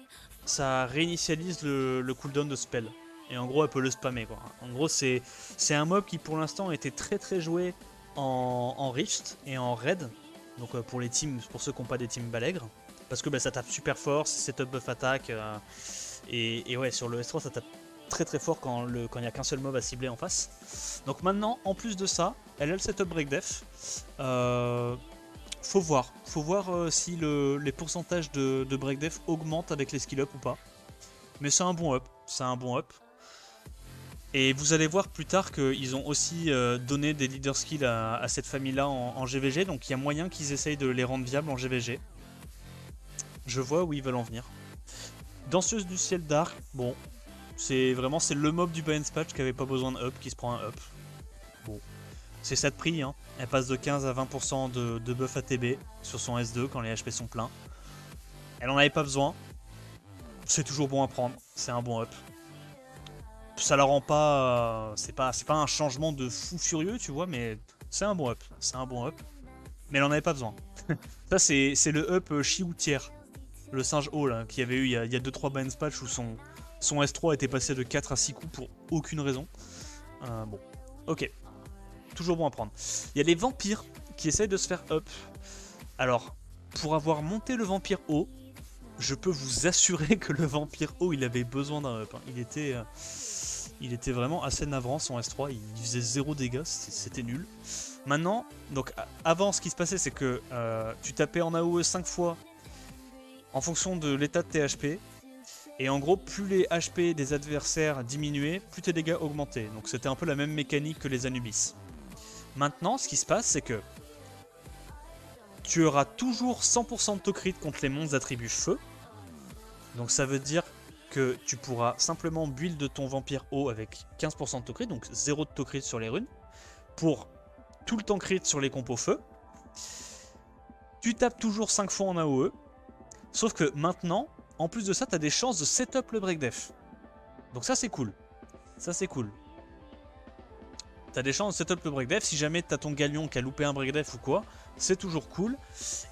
Speaker 1: ça réinitialise le cooldown de spell. Et en gros, elle peut le spammer, quoi. En gros, c'est un mob qui pour l'instant était très joué en Rift et en Raid. Donc pour les teams, pour ceux qui n'ont pas des teams balègres, parce que bah, ça tape super fort, c'est setup buff attaque, et ouais, sur le S3 ça tape très fort quand il n'y a qu'un seul mob à cibler en face. Donc maintenant, en plus de ça, elle a le setup break def. Faut voir si les pourcentages de break def augmentent avec les skill up ou pas. Mais c'est un bon up, Et vous allez voir plus tard qu'ils ont aussi donné des leader skills à cette famille-là en GVG, donc il y a moyen qu'ils essayent de les rendre viables en GVG. Je vois où ils veulent en venir. Danseuse du ciel dark, bon, c'est le mob du balance patch qui avait pas besoin de up, qui se prend un up. Bon, c'est ça de prix, hein. Elle passe de 15 à 20% de buff ATB sur son S2 quand les HP sont pleins. Elle en avait pas besoin. C'est toujours bon à prendre, c'est un bon up. Ça la rend pas... c'est pas un changement de fou furieux, tu vois, mais c'est un bon up. Mais elle en avait pas besoin. Ça, c'est le up Chioutière, le singe haut, là, qu'il y avait eu il y a 2-3 balance patch où son S3 était passé de 4 à 6 coups pour aucune raison. Bon, ok. Toujours bon à prendre. Il y a les vampires qui essayent de se faire up. Alors, pour avoir monté le vampire haut, je peux vous assurer que le vampire haut, il avait besoin d'un up. Hein. Il était vraiment assez navrant, son S3. Il faisait 0 dégâts, c'était nul. Maintenant, donc avant, ce qui se passait, c'est que tu tapais en AOE 5 fois en fonction de l'état de tes HP. Et en gros, plus les HP des adversaires diminuaient, plus tes dégâts augmentaient. Donc c'était un peu la même mécanique que les Anubis. Maintenant, ce qui se passe, c'est que tu auras toujours 100% de taux crit contre les monstres d'attribut feu. Donc ça veut dire que tu pourras simplement build ton vampire haut avec 15% de taux crit, donc 0 de taux crit sur les runes, pour tout le temps crit sur les compos feu. Tu tapes toujours 5 fois en AOE. Sauf que maintenant, en plus de ça, t'as des chances de setup le break def. Donc ça c'est cool. Ça c'est cool. T'as des chances de setup le break def. Si jamais t'as ton galion qui a loupé un break def ou quoi, c'est toujours cool.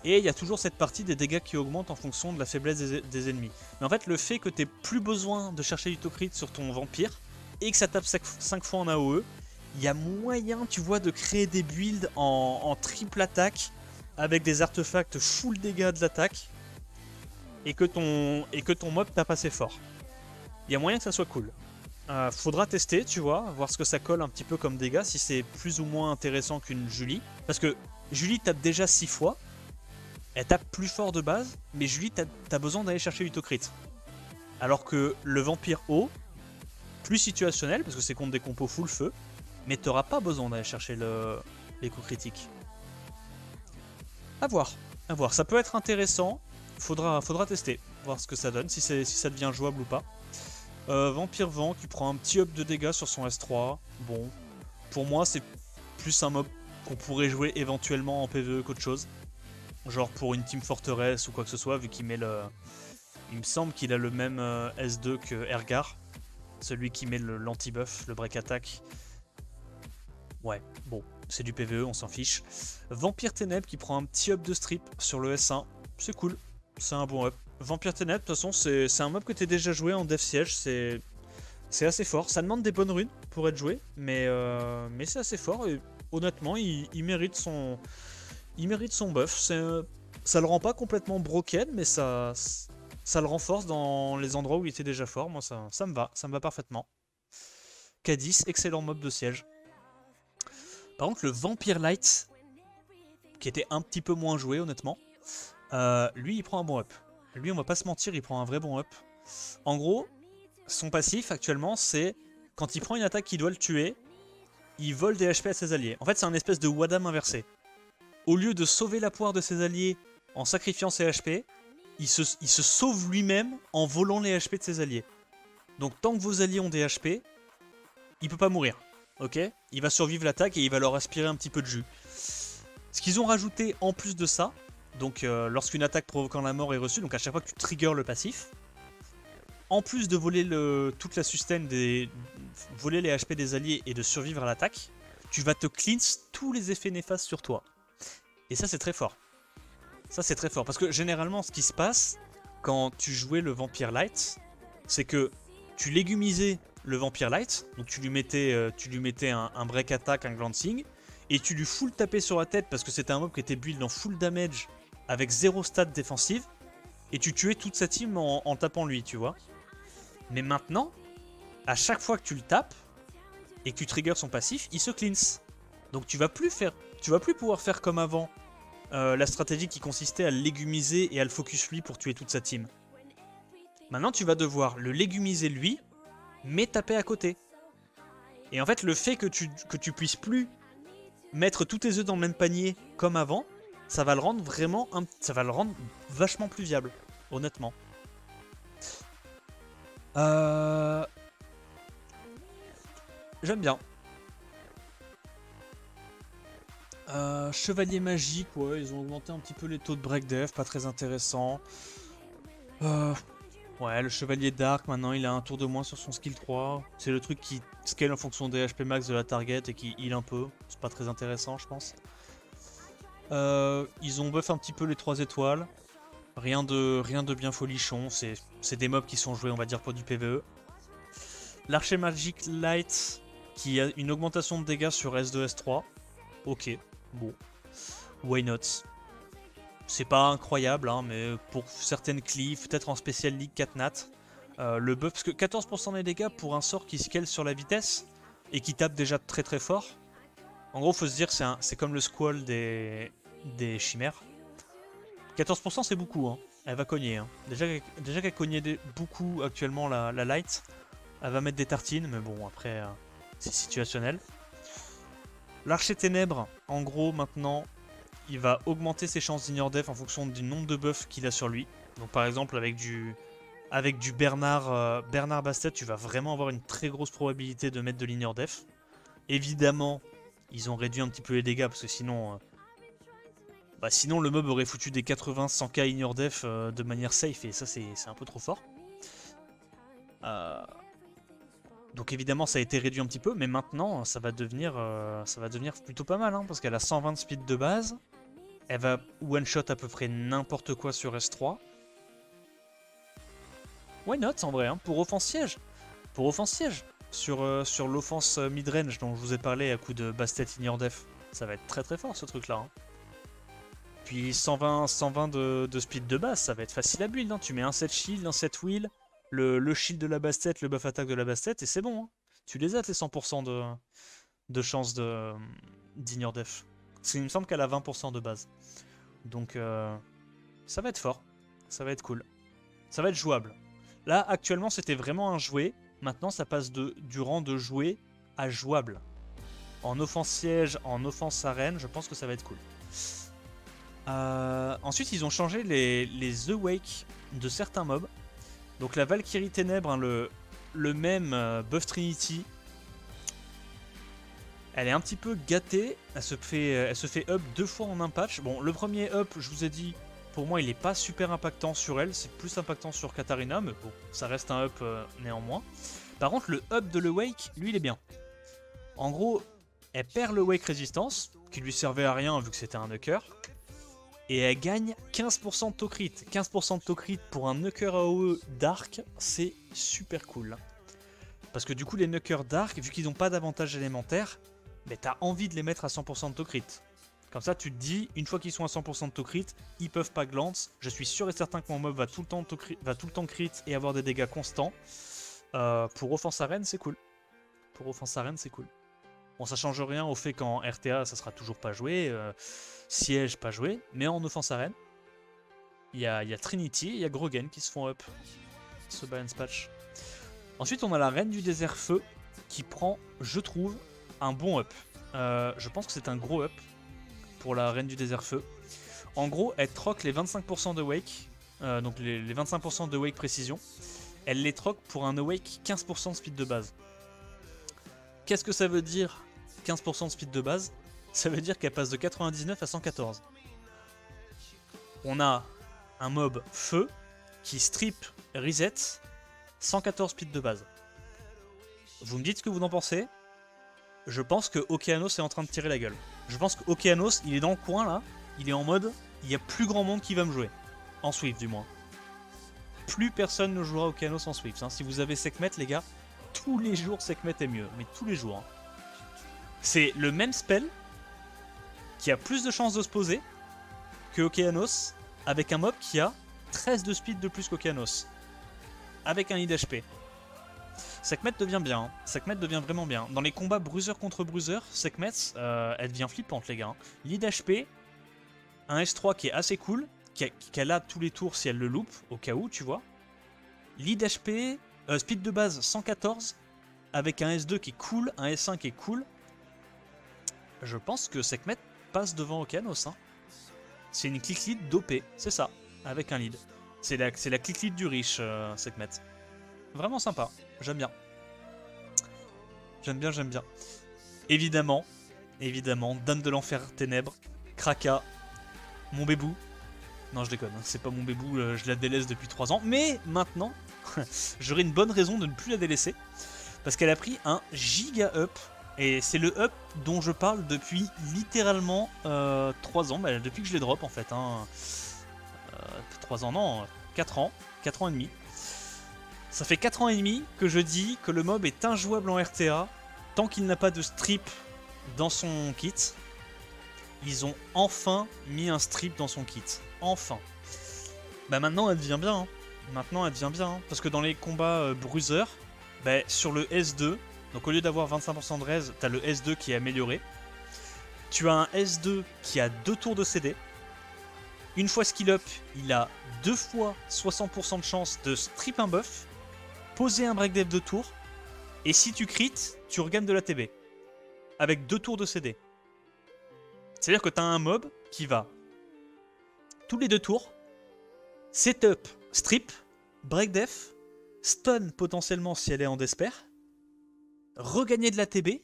Speaker 1: Et il y a toujours cette partie des dégâts qui augmentent en fonction de la faiblesse des ennemis. Mais en fait, le fait que t'aies plus besoin de chercher du crit sur ton vampire et que ça tape 5 fois en AOE, il y a moyen, tu vois, de créer des builds en triple attaque avec des artefacts full dégâts de l'attaque et que ton mob tape assez fort. Il y a moyen que ça soit cool. Faudra tester, tu vois, voir ce que ça colle un petit peu comme dégâts, si c'est plus ou moins intéressant qu'une Julie. Parce que Julie tape déjà 6 fois, elle tape plus fort de base, mais Julie t'as besoin d'aller chercher l'utocrit. Alors que le vampire haut, plus situationnel, parce que c'est contre des compos full feu, mais t'auras pas besoin d'aller chercher les coups critiques. À voir, ça peut être intéressant, faudra tester, voir ce que ça donne, si ça devient jouable ou pas. Vampire Vent qui prend un petit up de dégâts sur son S3. Bon, pour moi c'est plus un mob qu'on pourrait jouer éventuellement en PvE qu'autre chose. Genre pour une team forteresse ou quoi que ce soit, vu qu'il met le... Il me semble qu'il a le même S2 que Ergar. Celui qui met l'anti-buff, le break attack. Ouais, bon, c'est du PvE, on s'en fiche. Vampire Ténèbres qui prend un petit up de strip sur le S1. C'est cool, c'est un bon up. Vampire Ténèbres, de toute façon, c'est un mob que tu as déjà joué en Death Siege, c'est assez fort. Ça demande des bonnes runes pour être joué, mais c'est assez fort et honnêtement, il mérite son buff. Ça le rend pas complètement broken, mais ça le renforce dans les endroits où il était déjà fort. Moi, ça me va parfaitement. K10, excellent mob de siège. Par contre, le Vampire Light, qui était un petit peu moins joué, honnêtement, lui, il prend un bon up. Lui, on va pas se mentir, il prend un vrai bon up. En gros, son passif actuellement, c'est quand il prend une attaque qui doit le tuer, il vole des HP à ses alliés. En fait, c'est un espèce de Wadam inversé. Au lieu de sauver la poire de ses alliés en sacrifiant ses HP, il se sauve lui-même en volant les HP de ses alliés. Donc, tant que vos alliés ont des HP, il peut pas mourir. Ok ? Il va survivre l'attaque et il va leur aspirer un petit peu de jus. Ce qu'ils ont rajouté en plus de ça, donc lorsqu'une attaque provoquant la mort est reçue, donc à chaque fois que tu triggers le passif, en plus de voler toute la sustain, voler les HP des alliés et de survivre à l'attaque, tu vas te cleanse tous les effets néfastes sur toi. Et ça c'est très fort. Ça c'est très fort, parce que généralement ce qui se passe quand tu jouais le Vampire Light, c'est que tu légumisais le Vampire Light, donc tu lui mettais un break attack, un glancing, et tu lui full tapais sur la tête parce que c'était un mob qui était build en full damage avec 0 stat défensive, et tu tuais toute sa team en tapant lui, tu vois. Mais maintenant, à chaque fois que tu le tapes et que tu triggers son passif, il se cleanse. Donc tu vas plus pouvoir faire comme avant la stratégie qui consistait à le légumiser et à le focus lui pour tuer toute sa team. Maintenant, tu vas devoir le légumiser lui, mais taper à côté. Et en fait, le fait que tu puisses plus mettre tous tes œufs dans le même panier comme avant, ça va le rendre vachement plus viable, honnêtement. J'aime bien. Chevalier magique, ouais, ils ont augmenté un petit peu les taux de break def, pas très intéressant. Ouais, le chevalier dark, maintenant il a un tour de moins sur son skill 3. C'est le truc qui scale en fonction des HP max de la target et qui heal un peu. C'est pas très intéressant, je pense. Ils ont buff un petit peu les 3 étoiles. Rien de bien folichon. C'est des mobs qui sont joués, on va dire, pour du PvE. L'archer Magic Light, qui a une augmentation de dégâts sur S2, S3. Ok, bon. Why not? C'est pas incroyable, hein, mais pour certaines cleaves, peut-être en Special League 4 nat, le buff, parce que 14% des dégâts pour un sort qui scale sur la vitesse et qui tape déjà très très fort. En gros, faut se dire, c'est comme le squall des chimères. 14% c'est beaucoup, hein. Elle va cogner. Hein. Déjà qu'elle cognait beaucoup actuellement la light, elle va mettre des tartines, mais bon, après, c'est situationnel. L'archer ténèbres, en gros, maintenant, il va augmenter ses chances d'ignore def en fonction du nombre de buffs qu'il a sur lui. Donc par exemple, avec du Bernard Bastet, tu vas vraiment avoir une très grosse probabilité de mettre de l'ignore def. Évidemment, ils ont réduit un petit peu les dégâts, parce que sinon, Bah, sinon, le mob aurait foutu des 80-100k in your def de manière safe, et ça, c'est un peu trop fort. Donc évidemment, ça a été réduit un petit peu, mais maintenant, ça va devenir plutôt pas mal, hein, parce qu'elle a 120 de speed de base. Elle va one-shot à peu près n'importe quoi sur S3. Why not, en vrai, hein, pour offense siège. Pour offense siège. Sur l'offense mid-range dont je vous ai parlé à coup de Bastet in your def. Ça va être très très fort, ce truc-là. Hein. Puis 120 de speed de base, ça va être facile à build. Hein. Tu mets un set shield, un set wheel, le shield de la Bastet, le buff attaque de la Bastet, et c'est bon. Hein. Tu les as, tes 100% de chance d'in your def. Parce qu'il me semble qu'elle a 20% de base. Donc ça va être fort. Ça va être cool. Ça va être jouable. Là, actuellement, c'était vraiment un jouet. Maintenant, ça passe du rang de jouet à jouable. En offense siège, en offense arène, je pense que ça va être cool. Ensuite, ils ont changé les Awake de certains mobs. Donc la Valkyrie Ténèbres, hein, le même Buff Trinity, elle est un petit peu gâtée. Elle se fait up 2 fois en un patch. Bon, le premier up, je vous ai dit, pour moi, il n'est pas super impactant sur elle. C'est plus impactant sur Katarina, mais bon, ça reste un up néanmoins. Par contre, le up de l'Awake, lui, il est bien. En gros, elle perd le Wake Résistance, qui lui servait à rien vu que c'était un Nucker. Et elle gagne 15% de Tocrit. 15% de Tocrit pour un Nucker AOE Dark, c'est super cool. Parce que du coup, les Nuckers Dark, vu qu'ils n'ont pas d'avantage élémentaire, mais t'as envie de les mettre à 100% de Tocrit. Comme ça, tu te dis, une fois qu'ils sont à 100% de Tocrit, ils peuvent pas glance. Je suis sûr et certain que mon mob va tout le temps crit et avoir des dégâts constants. Pour offense arène, c'est cool. Pour offense arène, c'est cool. Bon, ça change rien au fait qu'en RTA, ça sera toujours pas joué. Siège, pas joué. Mais en offense arène, il y a Trinity et il y a Grogan qui se font up. Ce balance patch. Ensuite, on a la Reine du désert feu qui prend, je trouve, un bon up. Je pense que c'est un gros up pour la Reine du désert feu. En gros, elle troque les 25% de Wake, donc les 25% de Wake précision. Elle les troque pour un Awake 15% de speed de base. Qu'est-ce que ça veut dire 15% de speed de base? Ça veut dire qu'elle passe de 99 à 114. On a un mob feu qui strip reset 114 speed de base. Vous me dites ce que vous en pensez? Je pense que Okeanos est en train de tirer la gueule. Je pense que Okeanos, il est dans le coin là. Il est en mode, il y a plus grand monde qui va me jouer. En Swift du moins. Plus personne ne jouera Okeanos en Swift. Hein. Si vous avez Sekhmet, les gars, tous les jours Sekhmet est mieux. Mais tous les jours. Hein. C'est le même spell qui a plus de chances de se poser que Okeanos avec un mob qui a 13 de speed de plus qu'Okeanos. Avec un lead HP. Sekhmet devient bien. Hein. Sekhmet devient vraiment bien. Dans les combats bruiser contre bruiser, Sekhmet, elle devient flippante, les gars. Hein. Lead HP, un S3 qui est assez cool, qu'elle a tous les tours si elle le loupe, au cas où, tu vois. Lead HP, speed de base 114, avec un S2 qui est cool, un S1 qui est cool. Je pense que Sekhmet passe devant Okeanos. Hein. C'est une click lead dopée, c'est ça, avec un lead. C'est la click lead du riche, Sekhmet. Vraiment sympa, j'aime bien. J'aime bien, j'aime bien. Évidemment, Dame de l'Enfer Ténèbres, Kraka, mon bébou. Non, je déconne, hein, c'est pas mon bébou, je la délaisse depuis 3 ans. Mais maintenant, j'aurai une bonne raison de ne plus la délaisser. Parce qu'elle a pris un giga up. Et c'est le up dont je parle depuis littéralement 3 ans. Bah, depuis que je les drop en fait. Hein. 3 ans, non, 4 ans. 4 ans et demi. Ça fait 4 ans et demi que je dis que le mob est injouable en RTA tant qu'il n'a pas de strip dans son kit. Ils ont enfin mis un strip dans son kit. Enfin. Bah maintenant elle devient bien. Hein. Maintenant elle devient bien. Hein. Parce que dans les combats bruiser, bah, sur le S2, donc au lieu d'avoir 25% de raise, t'as le S2 qui est amélioré. Tu as un S2 qui a 2 tours de CD. Une fois skill up, il a 2 fois 60% de chance de strip un buff, poser un break dev de tour, et si tu crit, tu regagnes de la TB. Avec 2 tours de CD. C'est-à-dire que tu as un mob qui va, tous les 2 tours, setup, strip, break def, stun potentiellement si elle est en despair, regagner de la TB.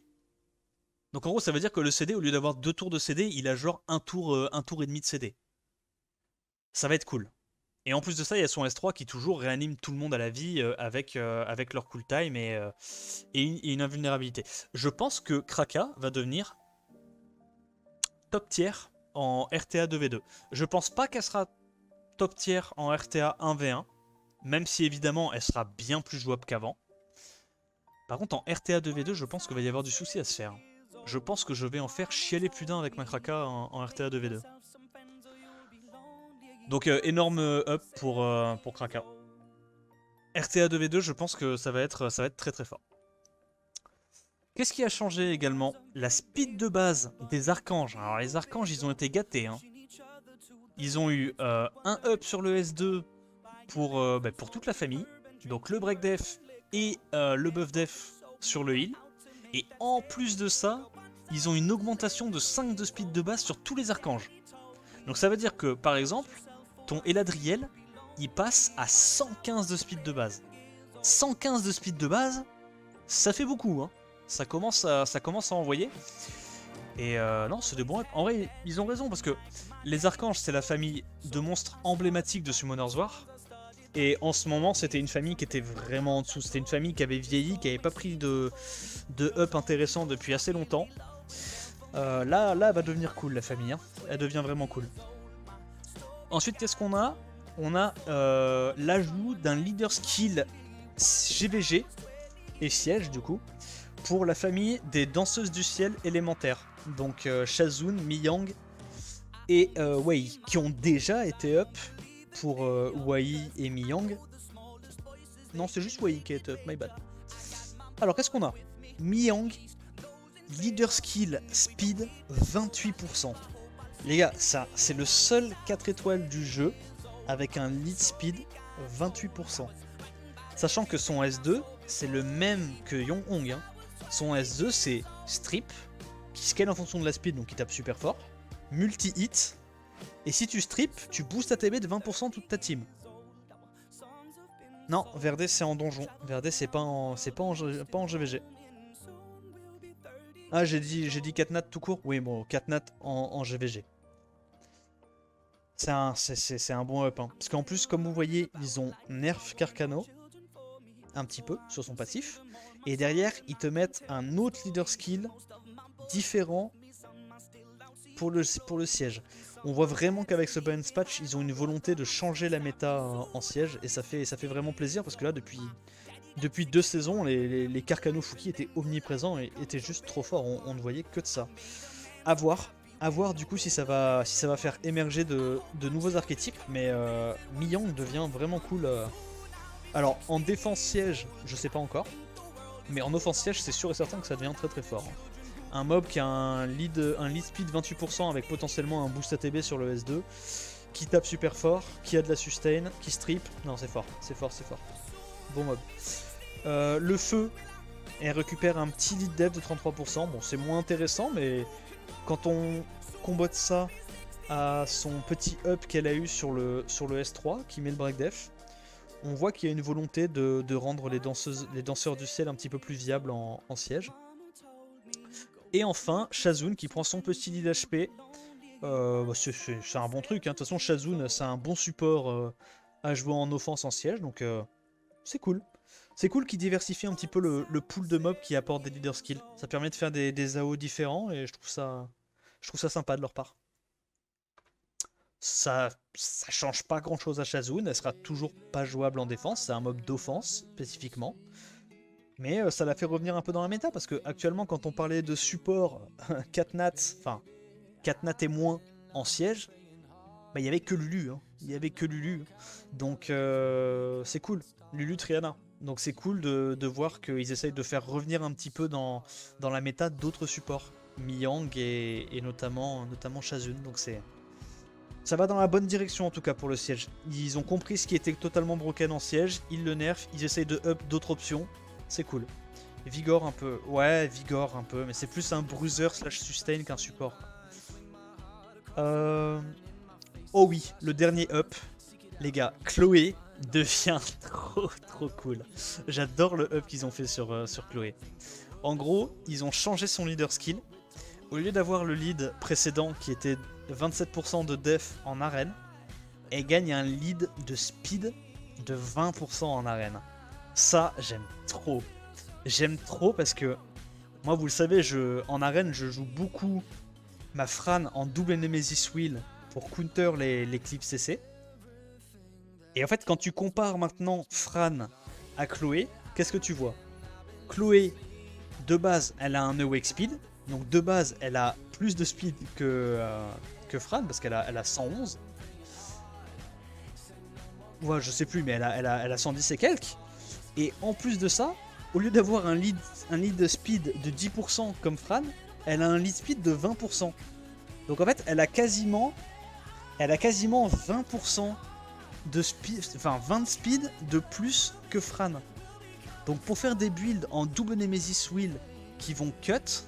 Speaker 1: Donc en gros, ça veut dire que le CD, au lieu d'avoir 2 tours de CD, il a genre un tour et demi de CD. Ça va être cool. Et en plus de ça, il y a son S3 qui toujours réanime tout le monde à la vie avec leur cool time et une invulnérabilité. Je pense que Kraka va devenir top tier en RTA 2v2. Je pense pas qu'elle sera top tier en RTA 1v1, même si évidemment elle sera bien plus jouable qu'avant. Par contre en RTA 2v2, je pense qu'il va y avoir du souci à se faire. Je pense que je vais en faire chialer plus d'un avec ma Kraka en RTA 2v2. Donc énorme up pour Kraka. RTA 2v2, je pense que ça va être très très fort. Qu'est-ce qui a changé également? La speed de base des archanges. Alors les archanges, ils ont été gâtés. Hein. Ils ont eu un up sur le S2 pour toute la famille. Donc le break def et le buff def sur le heal. Et en plus de ça, ils ont une augmentation de 5 de speed de base sur tous les archanges. Donc ça veut dire que par exemple, ton Eladriel, il passe à 115 de speed de base. 115 de speed de base, ça fait beaucoup. Hein. Ça commence à envoyer. Et non, c'est des bons. En vrai, ils ont raison parce que les archanges, c'est la famille de monstres emblématiques de Summoner's War. Et en ce moment, c'était une famille qui était vraiment en dessous. C'était une famille qui avait vieilli, qui n'avait pas pris de up intéressant depuis assez longtemps. Là, elle va devenir cool, la famille. Hein. Elle devient vraiment cool. Ensuite, qu'est-ce qu'on a? On a l'ajout d'un leader skill GVG et siège, du coup, pour la famille des danseuses du ciel élémentaires. Donc Shazun, Miyang et Wei, qui ont déjà été up pour Wei et Miyang. Non, c'est juste Wei qui est up, my bad. Alors, qu'est-ce qu'on a? Miyang, leader skill speed 28%. Les gars, ça c'est le seul 4 étoiles du jeu avec un lead speed 28%. Sachant que son S2, c'est le même que Yong-Hong. Hein. Son S2, c'est strip, qui scale en fonction de la speed, donc il tape super fort, multi-hit, et si tu strip, tu boostes ATB de 20% toute ta team. Non, Verdé c'est en donjon. Verdé c'est pas en GVG. Ah, j'ai dit Catnat tout court. Oui, bon, Catnat en GVG. C'est un bon up. Hein. Parce qu'en plus, comme vous voyez, ils ont nerf Carcano. Un petit peu sur son passif. Et derrière, ils te mettent un autre leader skill différent pour le siège. On voit vraiment qu'avec ce balance patch, ils ont une volonté de changer la méta en siège. Et ça fait vraiment plaisir parce que là, depuis 2 saisons, les Carcano Fuki étaient omniprésents et étaient juste trop forts. On ne voyait que de ça. À voir du coup si ça va faire émerger de nouveaux archétypes. Mais Miyang devient vraiment cool. Alors en défense siège, je sais pas encore. Mais en offense siège, c'est sûr et certain que ça devient très très fort. Un mob qui a un lead speed 28% avec potentiellement un boost ATB sur le S2. Qui tape super fort, qui a de la sustain, qui strip. Non, c'est fort, c'est fort. Bon mob. Le feu, elle récupère un petit lead dev de 33%. Bon, c'est moins intéressant, mais quand on combote ça à son petit up qu'elle a eu sur le S3, qui met le break def, on voit qu'il y a une volonté de rendre les danseurs du ciel un petit peu plus viables en siège. Et enfin, Shazun qui prend son petit lead HP. C'est un bon truc. Hein. De toute façon, Shazun, c'est un bon support à jouer en offense en siège, donc c'est cool. C'est cool qu'ils diversifient un petit peu le pool de mobs qui apportent des leader skills. Ça permet de faire des AO différents et je trouve ça sympa de leur part. Ça change pas grand chose à Shazun, elle sera toujours pas jouable en défense, c'est un mob d'offense spécifiquement. Mais ça la fait revenir un peu dans la méta parce que actuellement quand on parlait de support Catnat et moins en siège, bah, il n'y avait que Lulu. Hein. Il y avait que Lulu. Donc c'est cool. Lulu Triana. Donc c'est cool de voir qu'ils essayent de faire revenir un petit peu dans la méta d'autres supports. Miyang et notamment Shazun. Donc ça va dans la bonne direction en tout cas pour le siège. Ils ont compris ce qui était totalement broken en siège. Ils le nerfent. Ils essayent de up d'autres options. C'est cool. Vigor un peu. Ouais, Vigor un peu. Mais c'est plus un bruiser / sustain qu'un support. Oh oui, le dernier up. Les gars, Chloé devient trop cool. J'adore le up qu'ils ont fait sur Chloé. En gros, ils ont changé son leader skill. au lieu d'avoir le lead précédent qui était 27% de def en arène, elle gagne un lead de speed de 20% en arène. Ça, j'aime trop. J'aime trop parce que, moi vous le savez, en arène je joue beaucoup ma Fran en double Nemesis Wheel pour counter les clips CC. Et en fait, quand tu compares maintenant Fran à Chloé, qu'est-ce que tu vois? Chloé, de base, elle a un awake speed. Donc de base, elle a plus de speed que Fran, parce qu'elle a 111. Ouais, je sais plus, mais elle a 110 et quelques. Et en plus de ça, au lieu d'avoir un lead speed de 10% comme Fran, elle a un lead speed de 20%. Donc en fait, elle a quasiment 20% de speed, enfin 20 speed de plus que Fran. Donc pour faire des builds en double Nemesis Wheel qui vont cut,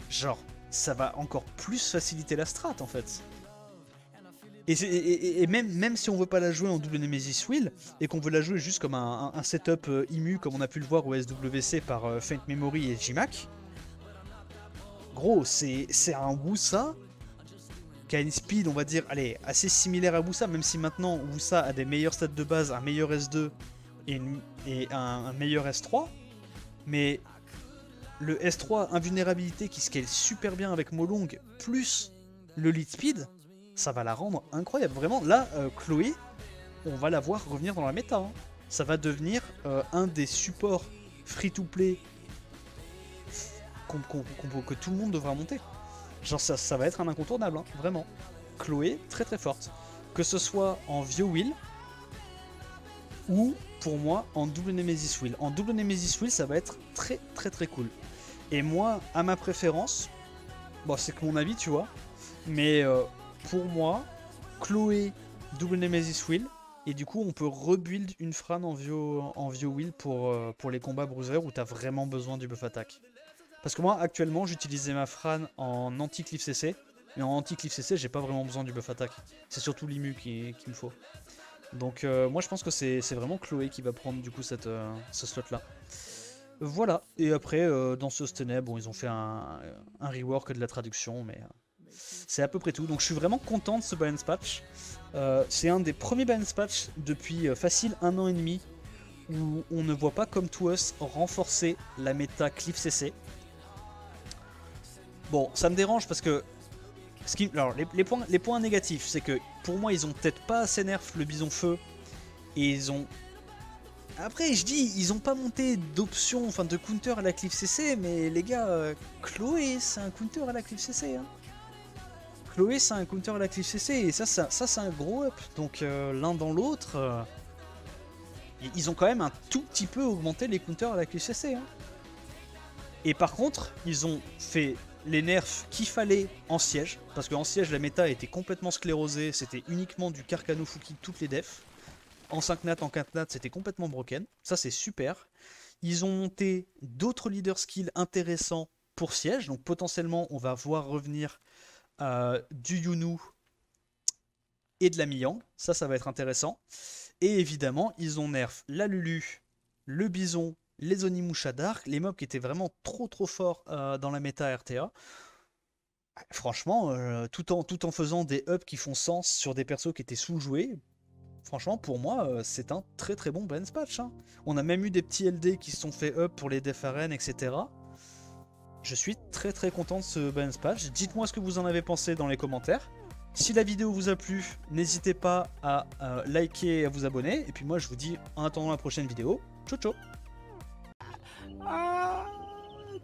Speaker 1: genre ça va encore plus faciliter la strat en fait. Et même si on veut pas la jouer en double Nemesis Wheel et qu'on veut la jouer juste comme un setup IMU comme on a pu le voir au SWC par Faint Memory et JMac, gros c'est un Wusa qui a une speed, on va dire, allez, assez similaire à Wusa, même si maintenant Wusa a des meilleurs stats de base, un meilleur S2 et un meilleur S3. Mais le S3 invulnérabilité qui scale super bien avec Molong, plus le lead speed, ça va la rendre incroyable. Vraiment, là, Chloé, on va la voir revenir dans la méta. Hein. Ça va devenir un des supports free-to-play que tout le monde devra monter. Genre ça va être un incontournable, hein, vraiment. Chloé, très très forte. Que ce soit en Vio Wheel ou pour moi en double Nemesis Wheel. En double Nemesis Wheel, ça va être très très très cool. Et moi, à ma préférence, bon c'est que mon avis, tu vois, mais pour moi, Chloé, double Nemesis Wheel, et du coup on peut rebuild une Fran en Vio Wheel pour les combats bruiser où t'as vraiment besoin du buff attaque. Parce que moi, actuellement, j'utilisais ma Fran en anti-cliff CC. Mais en anti-cliff CC, j'ai pas vraiment besoin du buff attaque. C'est surtout l'IMU qu'il me faut. Donc moi, je pense que c'est vraiment Chloé qui va prendre du coup ce slot-là. Voilà. Et après, dans ce Stenay, bon, ils ont fait un rework de la traduction, mais c'est à peu près tout. Donc je suis vraiment content de ce balance patch. C'est un des premiers balance patch depuis facile 1 an et demi où on ne voit pas comme To Us renforcer la méta cliff CC. Bon, ça me dérange parce que alors, les points négatifs, c'est que pour moi, ils ont peut-être pas assez nerf le bison feu. Et ils ont... Après, je dis, ils ont pas monté d'options, enfin de counter à la cliff CC, mais les gars, Chloé, c'est un counter à la cliff CC. Hein. Chloé, c'est un counter à la cliff CC, et ça c'est un gros up. Donc l'un dans l'autre, ils ont quand même un tout petit peu augmenté les counters à la cliff CC. Hein. Et par contre, ils ont fait les nerfs qu'il fallait en siège, parce qu'en siège la méta était complètement sclérosée, c'était uniquement du Karkano Fuki toutes les defs. En 5 nat, en 4 nat, c'était complètement broken, ça c'est super. Ils ont monté d'autres leader skills intéressants pour siège, donc potentiellement on va voir revenir du Yunu et de la Miyang, ça va être intéressant. Et évidemment, ils ont nerf la Lulu, le Bison, les Onimusha Dark, les mobs qui étaient vraiment trop forts dans la méta RTA. Franchement, tout en faisant des ups qui font sens sur des persos qui étaient sous-joués, franchement, pour moi, c'est un très bon balance patch. Hein. On a même eu des petits LD qui se sont fait up pour les def arènes, etc. Je suis très content de ce balance patch. Dites-moi ce que vous en avez pensé dans les commentaires. Si la vidéo vous a plu, n'hésitez pas à liker et à vous abonner. Et puis moi, je vous dis en attendant la prochaine vidéo, ciao ciao.